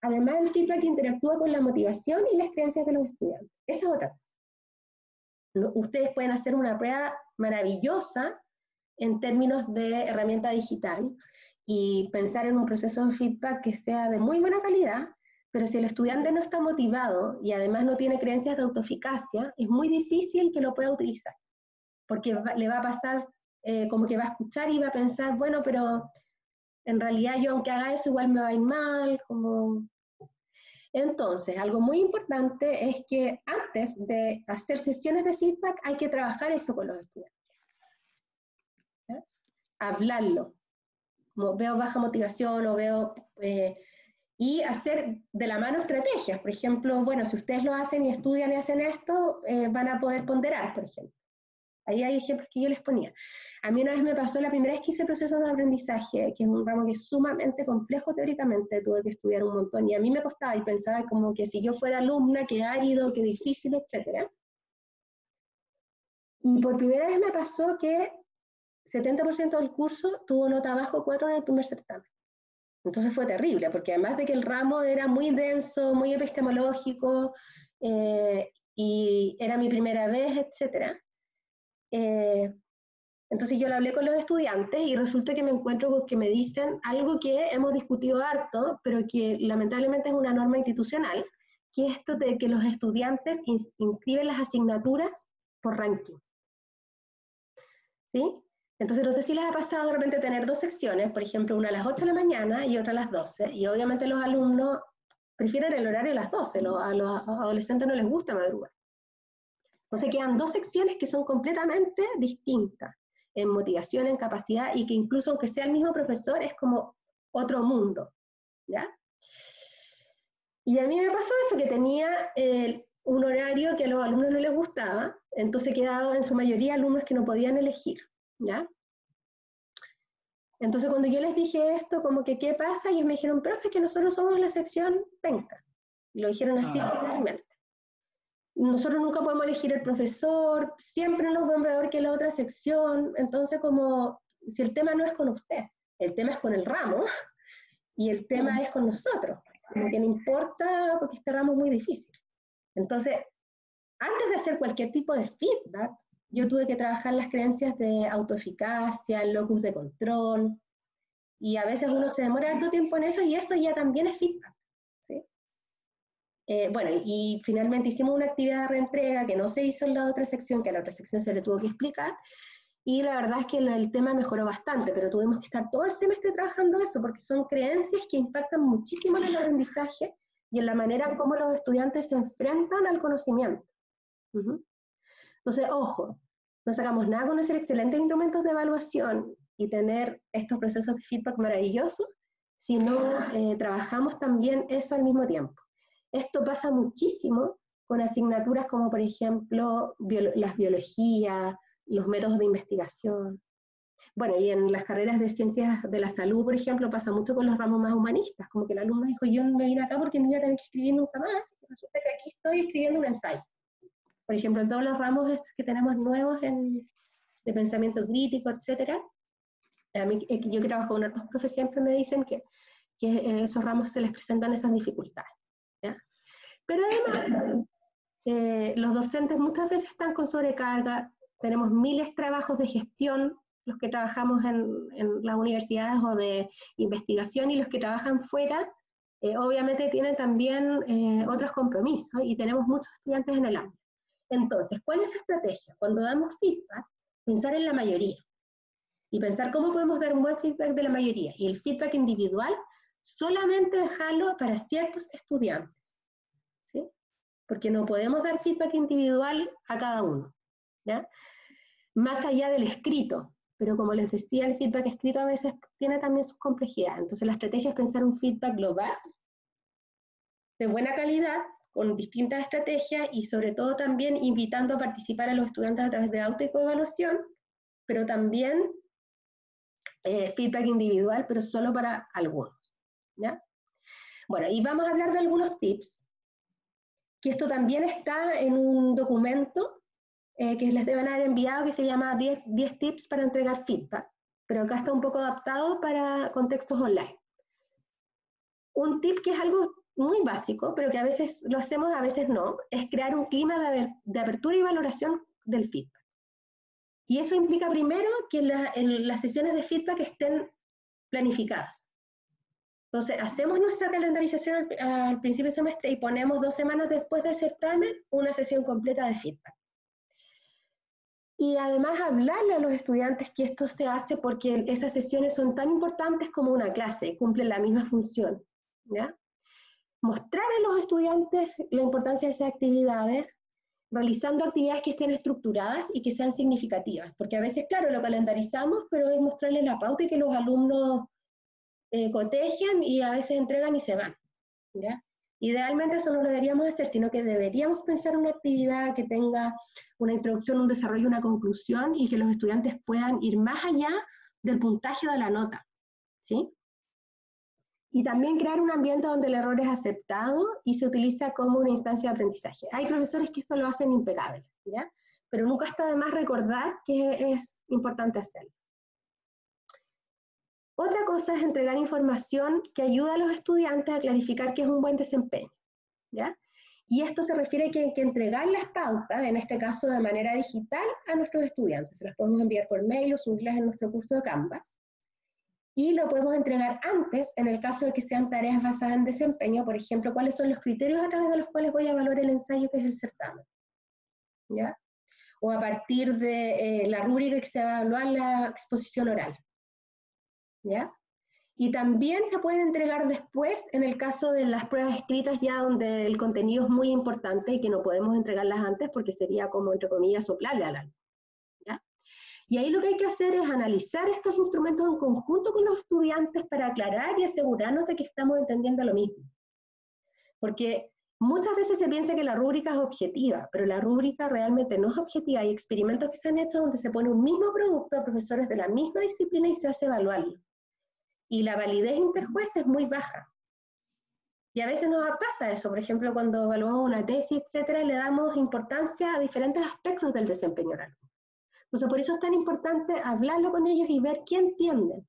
A: Además, el feedback interactúa con la motivación y las creencias de los estudiantes. Esa es otra cosa. Ustedes pueden hacer una prueba maravillosa en términos de herramienta digital y pensar en un proceso de feedback que sea de muy buena calidad, pero si el estudiante no está motivado y además no tiene creencias de autoeficacia, es muy difícil que lo pueda utilizar, porque le va a pasar como que va a escuchar y va a pensar, bueno, pero en realidad yo aunque haga eso igual me va a ir mal, como... Entonces, algo muy importante es que antes de hacer sesiones de feedback hay que trabajar eso con los estudiantes. ¿Eh? Hablarlo. Como veo baja motivación o veo... y hacer de la mano estrategias. Por ejemplo, bueno, si ustedes lo hacen y estudian y hacen esto, van a poder ponderar, por ejemplo. Ahí hay ejemplos que yo les ponía. A mí una vez me pasó la primera vez que hice procesos de aprendizaje, que es un ramo que es sumamente complejo teóricamente, tuve que estudiar un montón, y a mí me costaba, y pensaba como que si yo fuera alumna, qué árido, qué difícil, etc. Y por primera vez me pasó que 70% del curso tuvo nota bajo 4 en el primer certamen. Entonces fue terrible, porque además de que el ramo era muy denso, muy epistemológico, y era mi primera vez, etc., entonces yo lo hablé con los estudiantes y resulta que me encuentro con que me dicen algo que hemos discutido harto, pero que lamentablemente es una norma institucional, que es esto de que los estudiantes inscriben las asignaturas por ranking. ¿Sí? Entonces no sé si les ha pasado de repente tener dos secciones, por ejemplo, una a las 8 de la mañana y otra a las 12, y obviamente los alumnos prefieren el horario a las 12, a los adolescentes no les gusta madrugar. Entonces quedan dos secciones que son completamente distintas, en motivación, en capacidad, y que incluso aunque sea el mismo profesor, es como otro mundo, ¿ya? Y a mí me pasó eso, que tenía un horario que a los alumnos no les gustaba, entonces quedaban en su mayoría alumnos que no podían elegir, ¿ya? Entonces cuando yo les dije esto, como que ¿qué pasa? Y ellos me dijeron, profe, que nosotros somos la sección penca. Y lo dijeron así literalmente. Nosotros nunca podemos elegir el profesor, siempre nos ven peor que la otra sección, entonces como, si el tema no es con usted, el tema es con el ramo, y el tema es con nosotros, como que no importa porque este ramo es muy difícil. Entonces, antes de hacer cualquier tipo de feedback, yo tuve que trabajar las creencias de autoeficacia, el locus de control, y a veces uno se demora harto tiempo en eso, y eso ya también es feedback, ¿sí? Bueno, y finalmente hicimos una actividad de reentrega que no se hizo en la otra sección, que a la otra sección se le tuvo que explicar, y la verdad es que el tema mejoró bastante, pero tuvimos que estar todo el semestre trabajando eso, porque son creencias que impactan muchísimo en el aprendizaje y en la manera en cómo los estudiantes se enfrentan al conocimiento. Entonces, ojo, no sacamos nada con hacer excelentes instrumentos de evaluación y tener estos procesos de feedback maravillosos, sino trabajamos también eso al mismo tiempo. Esto pasa muchísimo con asignaturas como, por ejemplo, las biologías, los métodos de investigación. Bueno, y en las carreras de ciencias de la salud, por ejemplo, pasa mucho con los ramos más humanistas, como que el alumno dijo, yo no me vine acá porque no voy a tener que escribir nunca más, y resulta que aquí estoy escribiendo un ensayo. Por ejemplo, en todos los ramos estos que tenemos nuevos de pensamiento crítico, etc., a mí, yo que trabajo con otros profes, siempre me dicen que esos ramos se les presentan esas dificultades, ¿ya? Pero además, los docentes muchas veces están con sobrecarga, tenemos miles de trabajos de gestión, los que trabajamos en las universidades o de investigación, y los que trabajan fuera, obviamente tienen también otros compromisos, y tenemos muchos estudiantes en el ámbito. Entonces, ¿cuál es la estrategia? Cuando damos feedback, pensar en la mayoría, y pensar cómo podemos dar un buen feedback de la mayoría, y el feedback individual, solamente dejarlo para ciertos estudiantes. porque no podemos dar feedback individual a cada uno, ¿ya? Más allá del escrito, pero como les decía, el feedback escrito a veces tiene también sus complejidades. Entonces la estrategia es pensar un feedback global, de buena calidad, con distintas estrategias y sobre todo también invitando a participar a los estudiantes a través de auto y coevaluación, pero también feedback individual, pero solo para algunos, ¿ya? Bueno, y vamos a hablar de algunos tips, que esto también está en un documento que les deben haber enviado, que se llama 10 tips para entregar feedback, pero acá está un poco adaptado para contextos online. Un tip que es algo muy básico, pero que a veces lo hacemos, a veces no, es crear un clima de apertura y valoración del feedback. Y eso implica primero que las sesiones de feedback estén planificadas. Entonces, hacemos nuestra calendarización al principio del semestre y ponemos 2 semanas después del certamen una sesión completa de feedback. Y además hablarle a los estudiantes que esto se hace porque esas sesiones son tan importantes como una clase, cumplen la misma función, ¿ya? Mostrar a los estudiantes la importancia de esas actividades, realizando actividades que estén estructuradas y que sean significativas, porque a veces, claro, lo calendarizamos, pero es mostrarles la pauta y que los alumnos cotejan y a veces entregan y se van, ¿ya? Idealmente eso no lo deberíamos hacer, sino que deberíamos pensar una actividad que tenga una introducción, un desarrollo, una conclusión, y que los estudiantes puedan ir más allá del puntaje de la nota, ¿sí? Y también crear un ambiente donde el error es aceptado y se utiliza como una instancia de aprendizaje. Hay profesores que esto lo hacen impecable, ¿ya? Pero nunca está de más recordar que es importante hacerlo. Otra cosa es entregar información que ayuda a los estudiantes a clarificar qué es un buen desempeño, ¿ya? Y esto se refiere a que hay que entregar las pautas, en este caso de manera digital, a nuestros estudiantes. Se las podemos enviar por mail o subirlas en nuestro curso de Canvas. Y lo podemos entregar antes, en el caso de que sean tareas basadas en desempeño, por ejemplo, cuáles son los criterios a través de los cuales voy a evaluar el ensayo que es el certamen, ¿ya? O a partir de la rúbrica que se va a evaluar la exposición oral, ¿ya? Y también se puede entregar después en el caso de las pruebas escritas ya donde el contenido es muy importante y que no podemos entregarlas antes porque sería como, entre comillas, soplarle al alumno, ¿ya? Y ahí lo que hay que hacer es analizar estos instrumentos en conjunto con los estudiantes para aclarar y asegurarnos de que estamos entendiendo lo mismo. Porque muchas veces se piensa que la rúbrica es objetiva, pero la rúbrica realmente no es objetiva. Hay experimentos que se han hecho donde se pone un mismo producto a profesores de la misma disciplina y se hace evaluarlo. Y la validez interjuez es muy baja. Y a veces nos pasa eso, por ejemplo, cuando evaluamos una tesis, etcétera, le damos importancia a diferentes aspectos del desempeño del alumno. Entonces, por eso es tan importante hablarlo con ellos y ver qué entienden,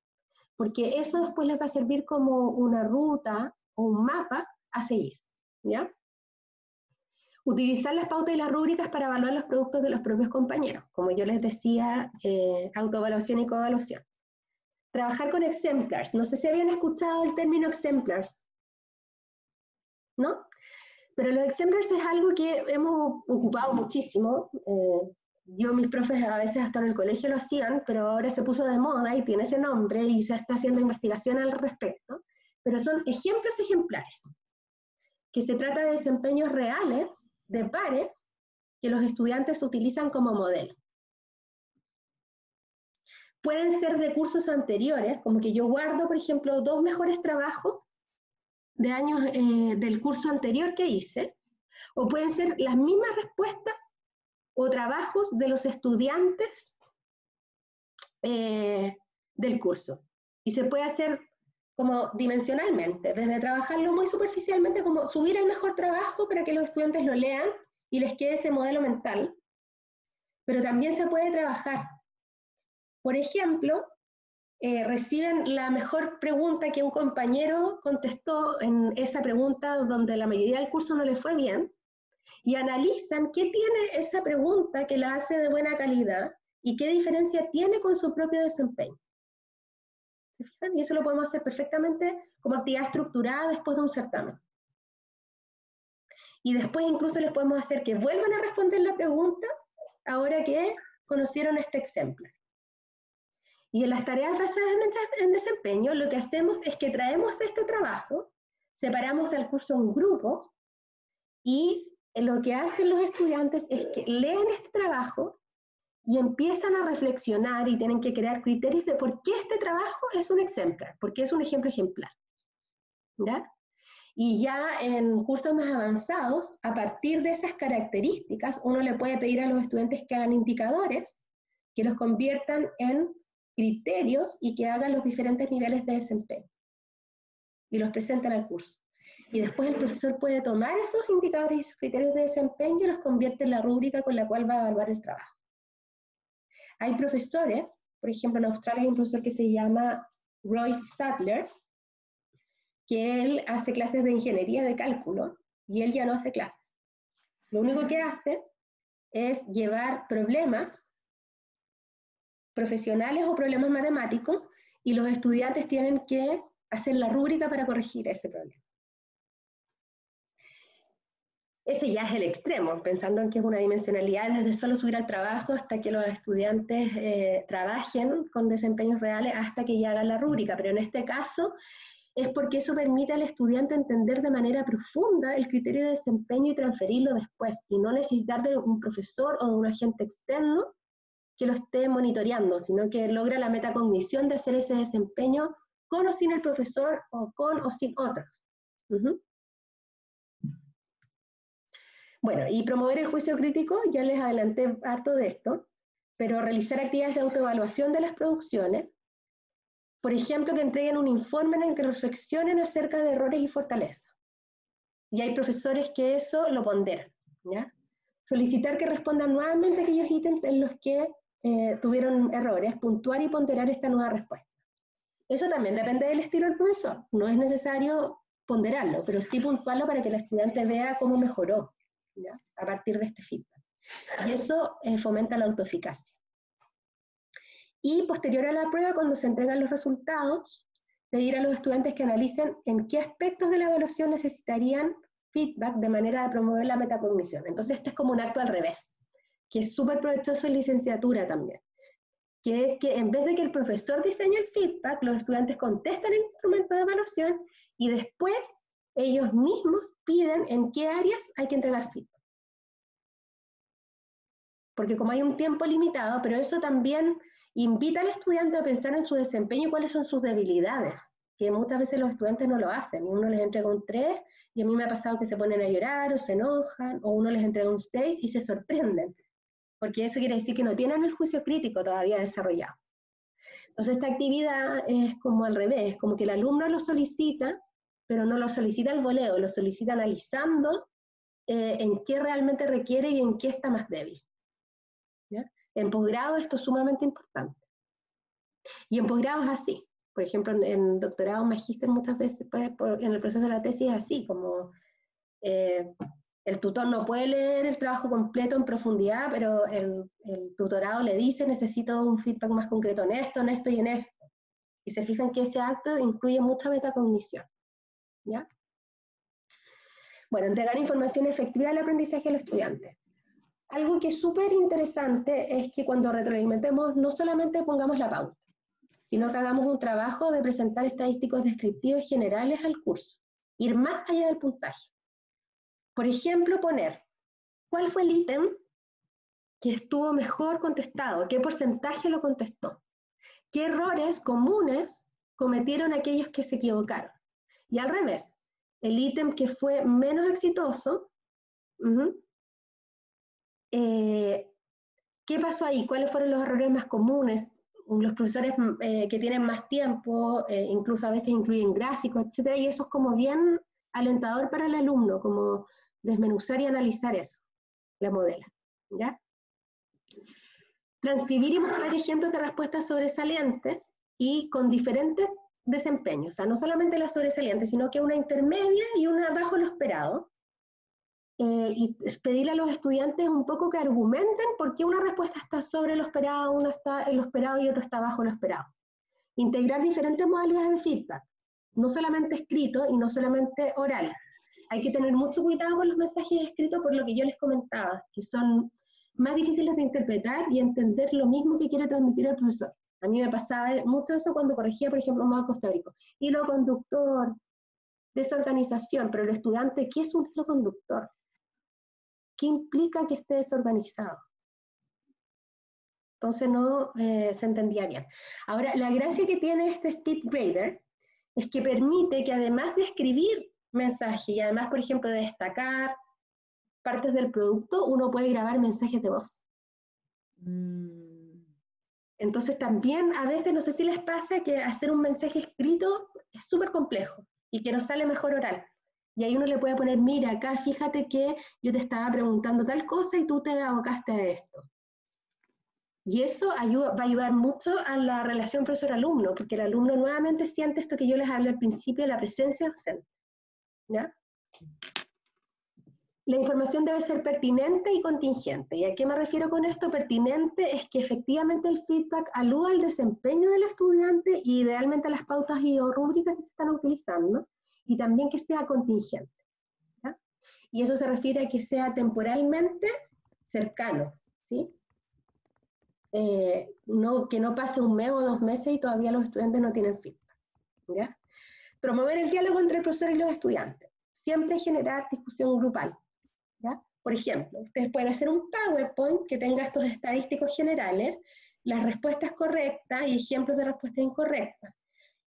A: porque eso después les va a servir como una ruta o un mapa a seguir, ¿ya? Utilizar las pautas y las rúbricas para evaluar los productos de los propios compañeros, como yo les decía, autoevaluación y coevaluación. Trabajar con exemplars. No sé si habían escuchado el término exemplars, ¿no? Pero los exemplars es algo que hemos ocupado muchísimo. Mis profes a veces hasta en el colegio lo hacían, pero ahora se puso de moda y tiene ese nombre y se está haciendo investigación al respecto. Pero son ejemplos ejemplares, que se trata de desempeños reales de pares que los estudiantes utilizan como modelo. Pueden ser de cursos anteriores, como que yo guardo, por ejemplo, 2 mejores trabajos de años del curso anterior que hice, o pueden ser las mismas respuestas o trabajos de los estudiantes del curso. Y se puede hacer como dimensionalmente, desde trabajarlo muy superficialmente, como subir el mejor trabajo para que los estudiantes lo lean y les quede ese modelo mental, pero también se puede trabajar. Por ejemplo, reciben la mejor pregunta que un compañero contestó en esa pregunta donde la mayoría del curso no le fue bien, y analizan qué tiene esa pregunta que la hace de buena calidad y qué diferencia tiene con su propio desempeño. ¿Se fijan? Y eso lo podemos hacer perfectamente como actividad estructurada después de un certamen. Y después incluso les podemos hacer que vuelvan a responder la pregunta ahora que conocieron este ejemplo. Y en las tareas basadas en desempeño, lo que hacemos es que traemos este trabajo, separamos el curso en grupos y lo que hacen los estudiantes es que leen este trabajo y empiezan a reflexionar y tienen que crear criterios de por qué este trabajo es un ejemplar, por qué es un ejemplo ejemplar. ¿Ya? Y ya en cursos más avanzados, a partir de esas características, uno le puede pedir a los estudiantes que hagan indicadores, que los conviertan en criterios y que hagan los diferentes niveles de desempeño. Y los presenten al curso. Y después el profesor puede tomar esos indicadores y esos criterios de desempeño y los convierte en la rúbrica con la cual va a evaluar el trabajo. Hay profesores, por ejemplo en Australia hay un profesor que se llama Royce Sadler, que él hace clases de ingeniería de cálculo, y él ya no hace clases. Lo único que hace es llevar problemas profesionales o problemas matemáticos, y los estudiantes tienen que hacer la rúbrica para corregir ese problema. Ese ya es el extremo, pensando en que es una dimensionalidad desde solo subir al trabajo hasta que los estudiantes trabajen con desempeños reales hasta que ya hagan la rúbrica, pero en este caso es porque eso permite al estudiante entender de manera profunda el criterio de desempeño y transferirlo después, y no necesitar de un profesor o de un agente externo que lo esté monitoreando, sino que logra la metacognición de hacer ese desempeño con o sin el profesor, o con o sin otros. Bueno, y promover el juicio crítico, ya les adelanté harto de esto, pero realizar actividades de autoevaluación de las producciones, por ejemplo, que entreguen un informe en el que reflexionen acerca de errores y fortalezas. Y hay profesores que eso lo ponderan, ¿ya? Solicitar que respondan nuevamente aquellos ítems en los que tuvieron errores, puntuar y ponderar esta nueva respuesta. Eso también depende del estilo del profesor. No es necesario ponderarlo, pero sí puntuarlo para que el estudiante vea cómo mejoró, ¿ya? A partir de este feedback. Y eso fomenta la autoeficacia. Y posterior a la prueba, cuando se entregan los resultados, pedir a los estudiantes que analicen en qué aspectos de la evaluación necesitarían feedback de manera de promover la metacognición. Entonces este es como un acto al revés, que es súper provechoso en licenciatura también, que es que en vez de que el profesor diseñe el feedback, los estudiantes contestan el instrumento de evaluación y después ellos mismos piden en qué áreas hay que entregar feedback. Porque como hay un tiempo limitado, pero eso también invita al estudiante a pensar en su desempeño y cuáles son sus debilidades, que muchas veces los estudiantes no lo hacen, y uno les entrega un 3, y a mí me ha pasado que se ponen a llorar, o se enojan, o uno les entrega un 6 y se sorprenden, porque eso quiere decir que no tienen el juicio crítico todavía desarrollado. Entonces esta actividad es como al revés, como que el alumno lo solicita, pero no lo solicita al voleo, lo solicita analizando en qué realmente requiere y en qué está más débil. ¿Ya? En posgrado esto es sumamente importante. Y en posgrado es así. Por ejemplo, en doctorado, magíster, muchas veces en el proceso de la tesis es así, como el tutor no puede leer el trabajo completo en profundidad, pero el tutorado le dice, necesito un feedback más concreto en esto y en esto. Y se fijan que ese acto incluye mucha metacognición. ¿Ya? Bueno, entregar información efectiva del aprendizaje al estudiante. Algo que es súper interesante es que cuando retroalimentemos no solamente pongamos la pauta, sino que hagamos un trabajo de presentar estadísticos descriptivos generales al curso, ir más allá del puntaje. Por ejemplo, poner cuál fue el ítem que estuvo mejor contestado, qué porcentaje lo contestó, qué errores comunes cometieron aquellos que se equivocaron. Y al revés, el ítem que fue menos exitoso, ¿qué pasó ahí? ¿Cuáles fueron los errores más comunes? Los profesores que tienen más tiempo, incluso a veces incluyen gráficos, etcétera, y eso es como bien alentador para el alumno, como desmenuzar y analizar eso, la modela, ¿ya? Transcribir y mostrar ejemplos de respuestas sobresalientes y con diferentes desempeños, o sea, no solamente las sobresalientes, sino que una intermedia y una bajo lo esperado, y pedirle a los estudiantes un poco que argumenten por qué una respuesta está sobre lo esperado, una está en lo esperado y otra está bajo lo esperado. Integrar diferentes modalidades de feedback, no solamente escrito y no solamente oral. Hay que tener mucho cuidado con los mensajes escritos por lo que yo les comentaba, que son más difíciles de interpretar y entender lo mismo que quiere transmitir el profesor. A mí me pasaba mucho eso cuando corregía, por ejemplo, un modelo teórico. Hilo conductor, desorganización, pero el estudiante, ¿qué es un hilo conductor? ¿qué implica que esté desorganizado? Entonces no se entendía bien. Ahora, la gracia que tiene este SpeedGrader es que permite que además de escribir mensajes y además, por ejemplo, de destacar partes del producto, uno puede grabar mensajes de voz. Entonces también a veces, no sé si les pasa, que hacer un mensaje escrito es súper complejo y que nos sale mejor oral. Y ahí uno le puede poner, mira, acá fíjate que yo te estaba preguntando tal cosa y tú te abocaste a esto. Y eso va a ayudar mucho a la relación profesor-alumno, porque el alumno nuevamente siente esto que yo les hablé al principio, de la presencia docente. ¿Ya? La información debe ser pertinente y contingente. ¿Y a qué me refiero con esto? Pertinente es que efectivamente el feedback aluda al desempeño del estudiante y idealmente a las pautas y o rúbricas que se están utilizando, y también que sea contingente. ¿Ya? Y eso se refiere a que sea temporalmente cercano, ¿sí? Que no pase un mes o 2 meses y todavía los estudiantes no tienen feedback. ¿Ya? Promover el diálogo entre el profesor y los estudiantes. Siempre generar discusión grupal. ¿Ya? Por ejemplo, ustedes pueden hacer un PowerPoint que tenga estos estadísticos generales, las respuestas correctas y ejemplos de respuestas incorrectas.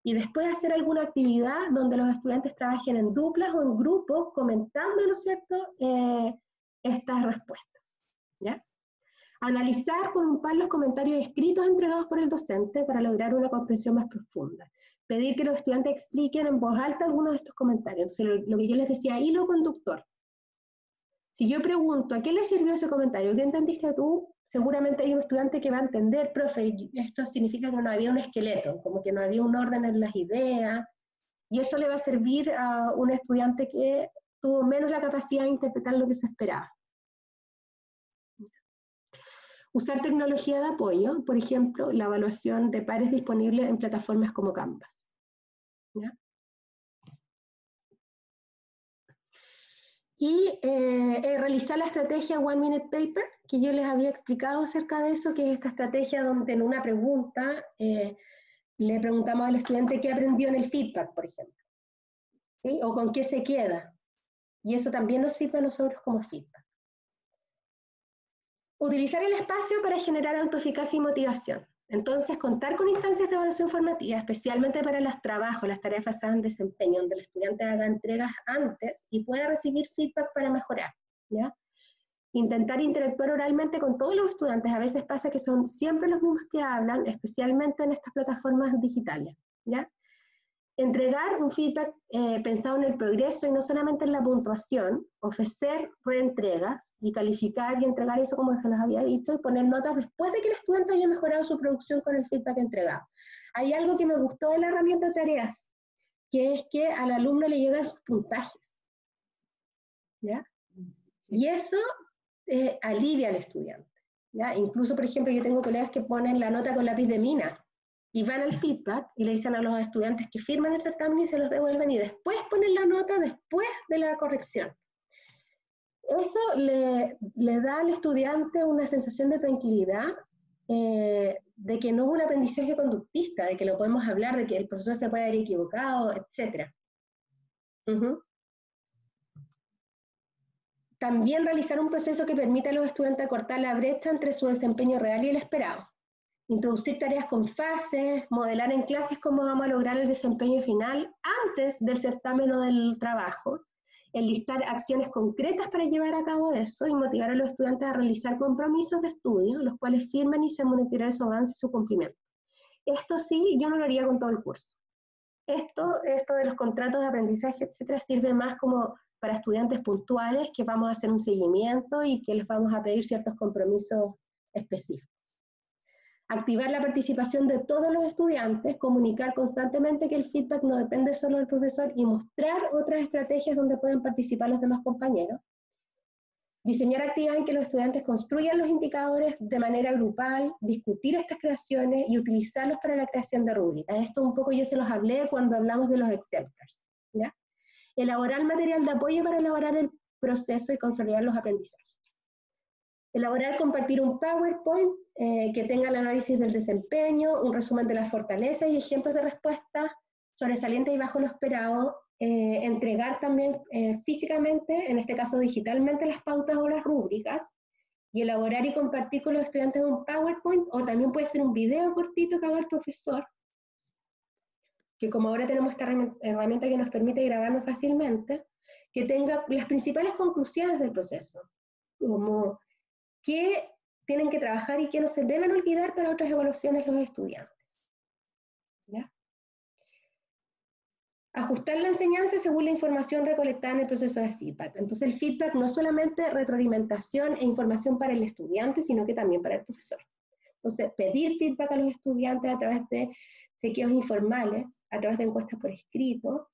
A: Y después hacer alguna actividad donde los estudiantes trabajen en duplas o en grupos comentando, ¿no es cierto?, estas respuestas. ¿Ya? Analizar con un par los comentarios escritos entregados por el docente para lograr una comprensión más profunda. Pedir que los estudiantes expliquen en voz alta algunos de estos comentarios. Entonces, lo que yo les decía, hilo conductor. Si yo pregunto, ¿a qué le sirvió ese comentario? ¿Qué entendiste tú? Seguramente hay un estudiante que va a entender, profe, esto significa que no había un esqueleto, como que no había un orden en las ideas, y eso le va a servir a un estudiante que tuvo menos la capacidad de interpretar lo que se esperaba. Usar tecnología de apoyo, por ejemplo, la evaluación de pares disponibles en plataformas como Canvas. ¿Ya? Y realizar la estrategia One Minute Paper, que yo les había explicado acerca de eso, que es esta estrategia donde en una pregunta le preguntamos al estudiante qué aprendió en el feedback, por ejemplo, ¿sí? O con qué se queda. Y eso también nos sirve a nosotros como feedback. Utilizar el espacio para generar autoeficacia y motivación. Entonces, contar con instancias de evaluación formativa, especialmente para los trabajos, las tareas basadas en desempeño, donde el estudiante haga entregas antes y pueda recibir feedback para mejorar. ¿Ya? Intentar interactuar oralmente con todos los estudiantes. A veces pasa que son siempre los mismos que hablan, especialmente en estas plataformas digitales. ¿Ya? Entregar un feedback pensado en el progreso y no solamente en la puntuación, ofrecer reentregas y calificar y entregar eso como se les había dicho y poner notas después de que el estudiante haya mejorado su producción con el feedback entregado. Hay algo que me gustó de la herramienta de tareas, que es que al alumno le llegan sus puntajes. ¿Ya? Y eso alivia al estudiante. ¿Ya? Incluso, por ejemplo, yo tengo colegas que ponen la nota con lápiz de mina, y van al feedback y le dicen a los estudiantes que firman el certamen y se los devuelven y después ponen la nota después de la corrección. Eso le da al estudiante una sensación de tranquilidad, de que no es un aprendizaje conductista, de que lo podemos hablar, de que el profesor se puede haber equivocado, etc. También realizar un proceso que permita a los estudiantes acortar la brecha entre su desempeño real y el esperado. Introducir tareas con fases, modelar en clases cómo vamos a lograr el desempeño final antes del certamen o del trabajo, enlistar acciones concretas para llevar a cabo eso y motivar a los estudiantes a realizar compromisos de estudio, los cuales firmen y se monitorea su avance y su cumplimiento. Esto sí, yo no lo haría con todo el curso. Esto de los contratos de aprendizaje, etcétera, sirve más como para estudiantes puntuales que vamos a hacer un seguimiento y que les vamos a pedir ciertos compromisos específicos. Activar la participación de todos los estudiantes, comunicar constantemente que el feedback no depende solo del profesor y mostrar otras estrategias donde pueden participar los demás compañeros. Diseñar actividades en que los estudiantes construyan los indicadores de manera grupal, discutir estas creaciones y utilizarlos para la creación de rúbricas. Esto un poco yo se los hablé cuando hablamos de los exemplars. ¿Ya? Elaborar material de apoyo para elaborar el proceso y consolidar los aprendizajes. Elaborar, compartir un PowerPoint que tenga el análisis del desempeño, un resumen de las fortalezas y ejemplos de respuestas sobresalientes y bajo lo esperado entregar también físicamente, en este caso digitalmente, las pautas o las rúbricas, y elaborar y compartir con los estudiantes un PowerPoint, o también puede ser un video cortito que haga el profesor, que como ahora tenemos esta herramienta que nos permite grabarnos fácilmente, que tenga las principales conclusiones del proceso, como qué tienen que trabajar y qué no se deben olvidar para otras evaluaciones los estudiantes. ¿Ya? Ajustar la enseñanza según la información recolectada en el proceso de feedback. Entonces el feedback no es solamente retroalimentación e información para el estudiante, sino que también para el profesor. Entonces, pedir feedback a los estudiantes a través de chequeos informales, a través de encuestas por escrito,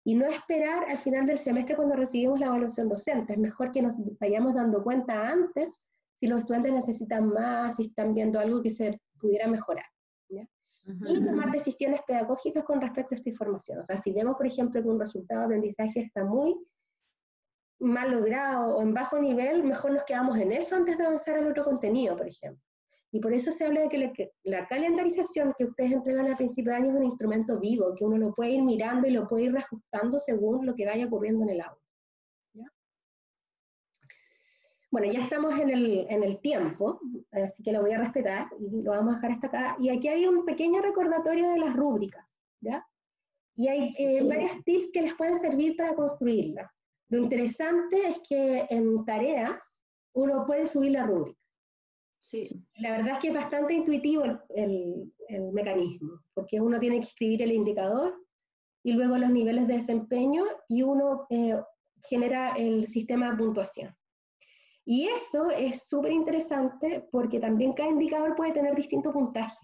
A: y no esperar al final del semestre cuando recibimos la evaluación docente. Es mejor que nos vayamos dando cuenta antes si los estudiantes necesitan más, si están viendo algo que se pudiera mejorar, ¿ya? Y tomar decisiones pedagógicas con respecto a esta información. O sea, si vemos, por ejemplo, que un resultado de aprendizaje está muy mal logrado o en bajo nivel, mejor nos quedamos en eso antes de avanzar al otro contenido, por ejemplo. Y por eso se habla de que la calendarización que ustedes entregan al principio de año es un instrumento vivo, que uno lo puede ir mirando y lo puede ir reajustando según lo que vaya ocurriendo en el aula. ¿Ya? Bueno, ya estamos en el tiempo, así que lo voy a respetar y lo vamos a dejar hasta acá. Y aquí hay un pequeño recordatorio de las rúbricas, ¿ya? Y hay varios tips que les pueden servir para construirla. Lo interesante es que en tareas uno puede subir la rúbrica.
C: Sí.
A: La verdad es que es bastante intuitivo el mecanismo, porque uno tiene que escribir el indicador y luego los niveles de desempeño y uno genera el sistema de puntuación. Y eso es súper interesante porque también cada indicador puede tener distinto puntaje.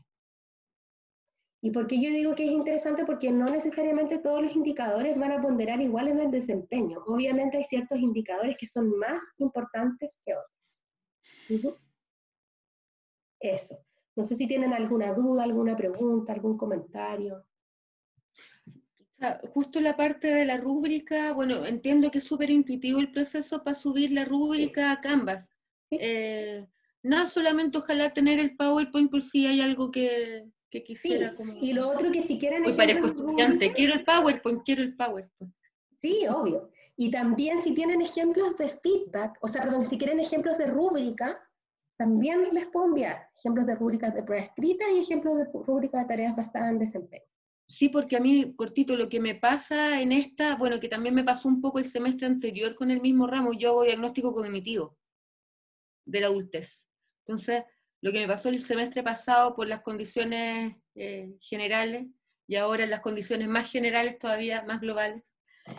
A: ¿Y por qué yo digo que es interesante? Porque no necesariamente todos los indicadores van a ponderar igual en el desempeño. Obviamente hay ciertos indicadores que son más importantes que otros. Eso. No sé si tienen alguna duda, alguna pregunta, algún comentario.
C: Justo la parte de la rúbrica, bueno, entiendo que es súper intuitivo el proceso para subir la rúbrica a Canvas.
A: ¿Sí?
C: No solamente ojalá tener el PowerPoint por si hay algo que quisiera.
A: Sí,
C: como...
A: y lo otro que si quieren...
C: Hoy parezco estudiante, quiero el PowerPoint.
A: Sí, obvio. Y también si tienen ejemplos de feedback, o sea, perdón, si quieren ejemplos de rúbrica, también les puedo enviar ejemplos de rúbricas de prueba escrita y ejemplos de rúbricas de tareas basadas en desempeño.
C: Sí, porque a mí, cortito, lo que me pasa en esta, bueno, que también me pasó un poco el semestre anterior con el mismo ramo, yo hago diagnóstico cognitivo de la adultez. Entonces, lo que me pasó el semestre pasado por las condiciones generales, y ahora en las condiciones más generales todavía, más globales,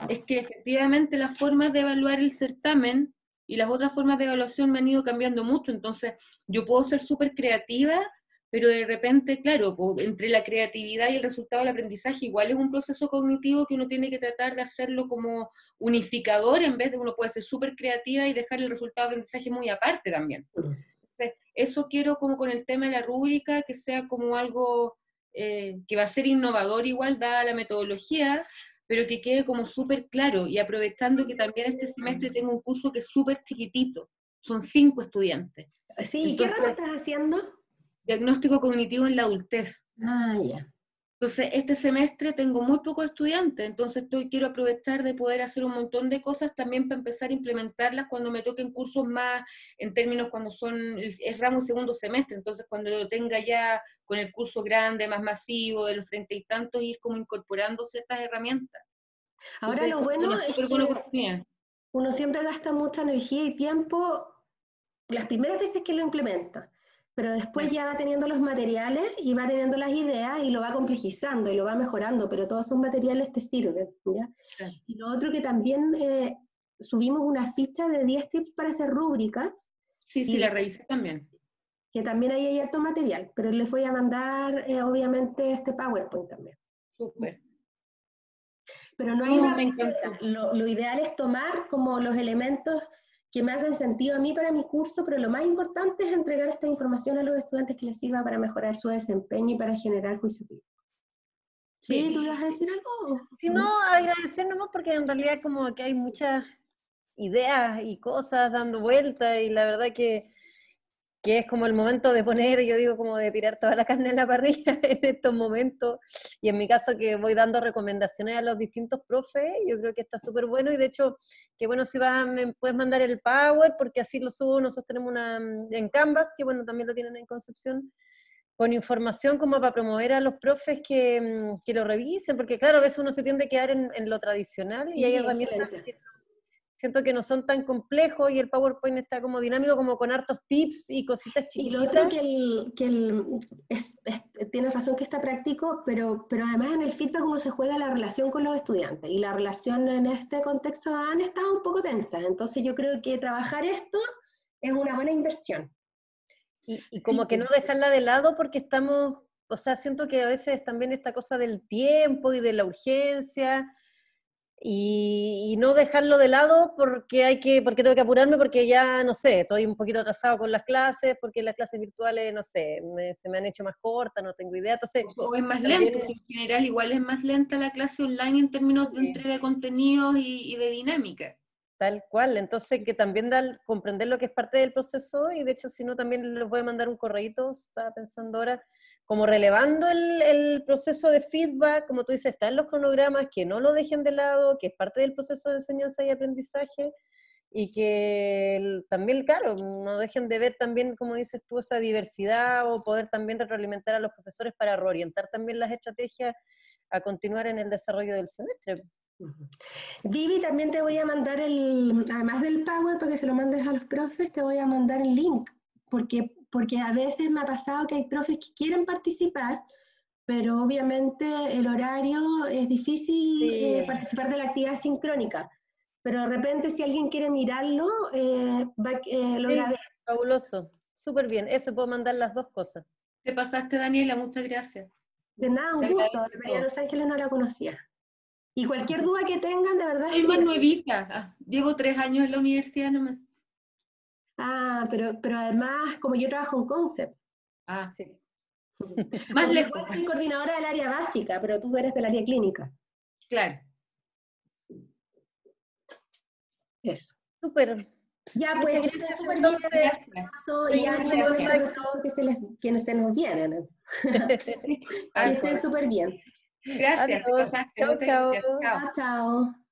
C: es que efectivamente las formas de evaluar el certamen y las otras formas de evaluación me han ido cambiando mucho. Entonces, yo puedo ser súper creativa, pero de repente, claro, entre la creatividad y el resultado del aprendizaje, igual es un proceso cognitivo que uno tiene que tratar de hacerlo como unificador, en vez de uno puede ser súper creativa y dejar el resultado del aprendizaje muy aparte también. Entonces, eso quiero como con el tema de la rúbrica, que sea como algo que va a ser innovador igual, dada la metodología, pero que quede como súper claro, y aprovechando que también este semestre tengo un curso que es súper chiquitito, son 5 estudiantes.
A: Sí, ¿y qué ramo estás haciendo?
C: Diagnóstico cognitivo en la adultez.
A: Ah, ya.
C: Entonces, este semestre tengo muy pocos estudiantes, entonces quiero aprovechar de poder hacer un montón de cosas también para empezar a implementarlas cuando me toquen cursos más, en términos cuando es ramo segundo semestre, entonces cuando lo tenga ya con el curso grande, más masivo, de los 30 y tantos, ir como incorporando ciertas herramientas.
A: Ahora lo bueno es que uno siempre gasta mucha energía y tiempo las primeras veces que lo implementa, pero después ya va teniendo los materiales y va teniendo las ideas y lo va complejizando y lo va mejorando, pero todos esos materiales te sirven, ¿ya? Sí. Y lo otro que también subimos una ficha de 10 tips para hacer rúbricas.
C: Sí, la revisé también.
A: Que también ahí hay harto material, pero les voy a mandar obviamente este PowerPoint también.
C: Súper.
A: Pero no hay una receta. Lo ideal es tomar como los elementos que me hacen sentido a mí para mi curso, pero lo más importante es entregar esta información a los estudiantes que les sirva para mejorar su desempeño y para generar juicio crítico. Sí, ¿tú ibas a decir algo?
D: Sí, no, agradecer nomás porque en realidad como que hay muchas ideas y cosas dando vueltas y la verdad que que es como el momento de poner, yo digo, como de tirar toda la carne en la parrilla en estos momentos, y en mi caso que voy dando recomendaciones a los distintos profes, yo creo que está súper bueno, y de hecho, que bueno, si me puedes mandar el Power, porque así lo subo, nosotros tenemos una en Canvas, que bueno, también lo tienen en Concepción, con información como para promover a los profes que lo revisen, porque claro, a veces uno se tiende a quedar en lo tradicional, y hay herramientas que siento que no son tan complejos, y el PowerPoint está como dinámico, como con hartos tips y cositas chiquitas.
A: Y lo otro tienes razón que está práctico, pero además en el feedback uno se juega la relación con los estudiantes, y la relación en este contexto han estado un poco tensas, entonces yo creo que trabajar esto es una buena inversión.
D: Y como que no dejarla de lado porque estamos, o sea, siento que a veces también esta cosa del tiempo y de la urgencia, y no dejarlo de lado porque tengo que apurarme, porque ya, no sé, estoy un poquito atrasado con las clases, porque las clases virtuales, no sé, se me han hecho más cortas, no tengo idea, entonces...
C: O es más lento, en general igual es más lenta la clase online en términos de entrega de contenidos y de dinámica.
D: Tal cual, entonces que también comprender lo que es parte del proceso, y de hecho si no también les voy a mandar un correíto, estaba pensando ahora, como relevando el proceso de feedback, como tú dices, está en los cronogramas, que no lo dejen de lado, que es parte del proceso de enseñanza y aprendizaje, y que también, claro, no dejen de ver también, como dices tú, esa diversidad, o poder también retroalimentar a los profesores para reorientar también las estrategias a continuar en el desarrollo del semestre.
A: Vivi, también te voy a mandar además del Power, para que se lo mandes a los profes, te voy a mandar el link, porque a veces me ha pasado que hay profes que quieren participar, pero obviamente el horario es difícil participar de la actividad sincrónica, pero de repente si alguien quiere mirarlo, lo grabé.
D: Fabuloso, súper bien, eso puedo mandar las dos cosas.
C: Te pasaste, Daniela, muchas gracias.
A: De nada, un gusto, María Los Ángeles no la conocía. Y cualquier duda que tengan, de verdad...
C: Soy más nuevita, llevo 3 años en la universidad nomás.
A: Ah, pero además, como yo trabajo en Concept.
C: Ah, sí. Más lejos.
A: Igual soy coordinadora del área básica, pero tú eres del área clínica.
C: Claro.
A: Eso.
D: Súper.
A: Ya, pues, que estén súper bien. Y ánimo en este proceso que se nos vienen. Que estén súper bien.
C: Gracias.
D: Adiós. Chao, chao.
A: Chao.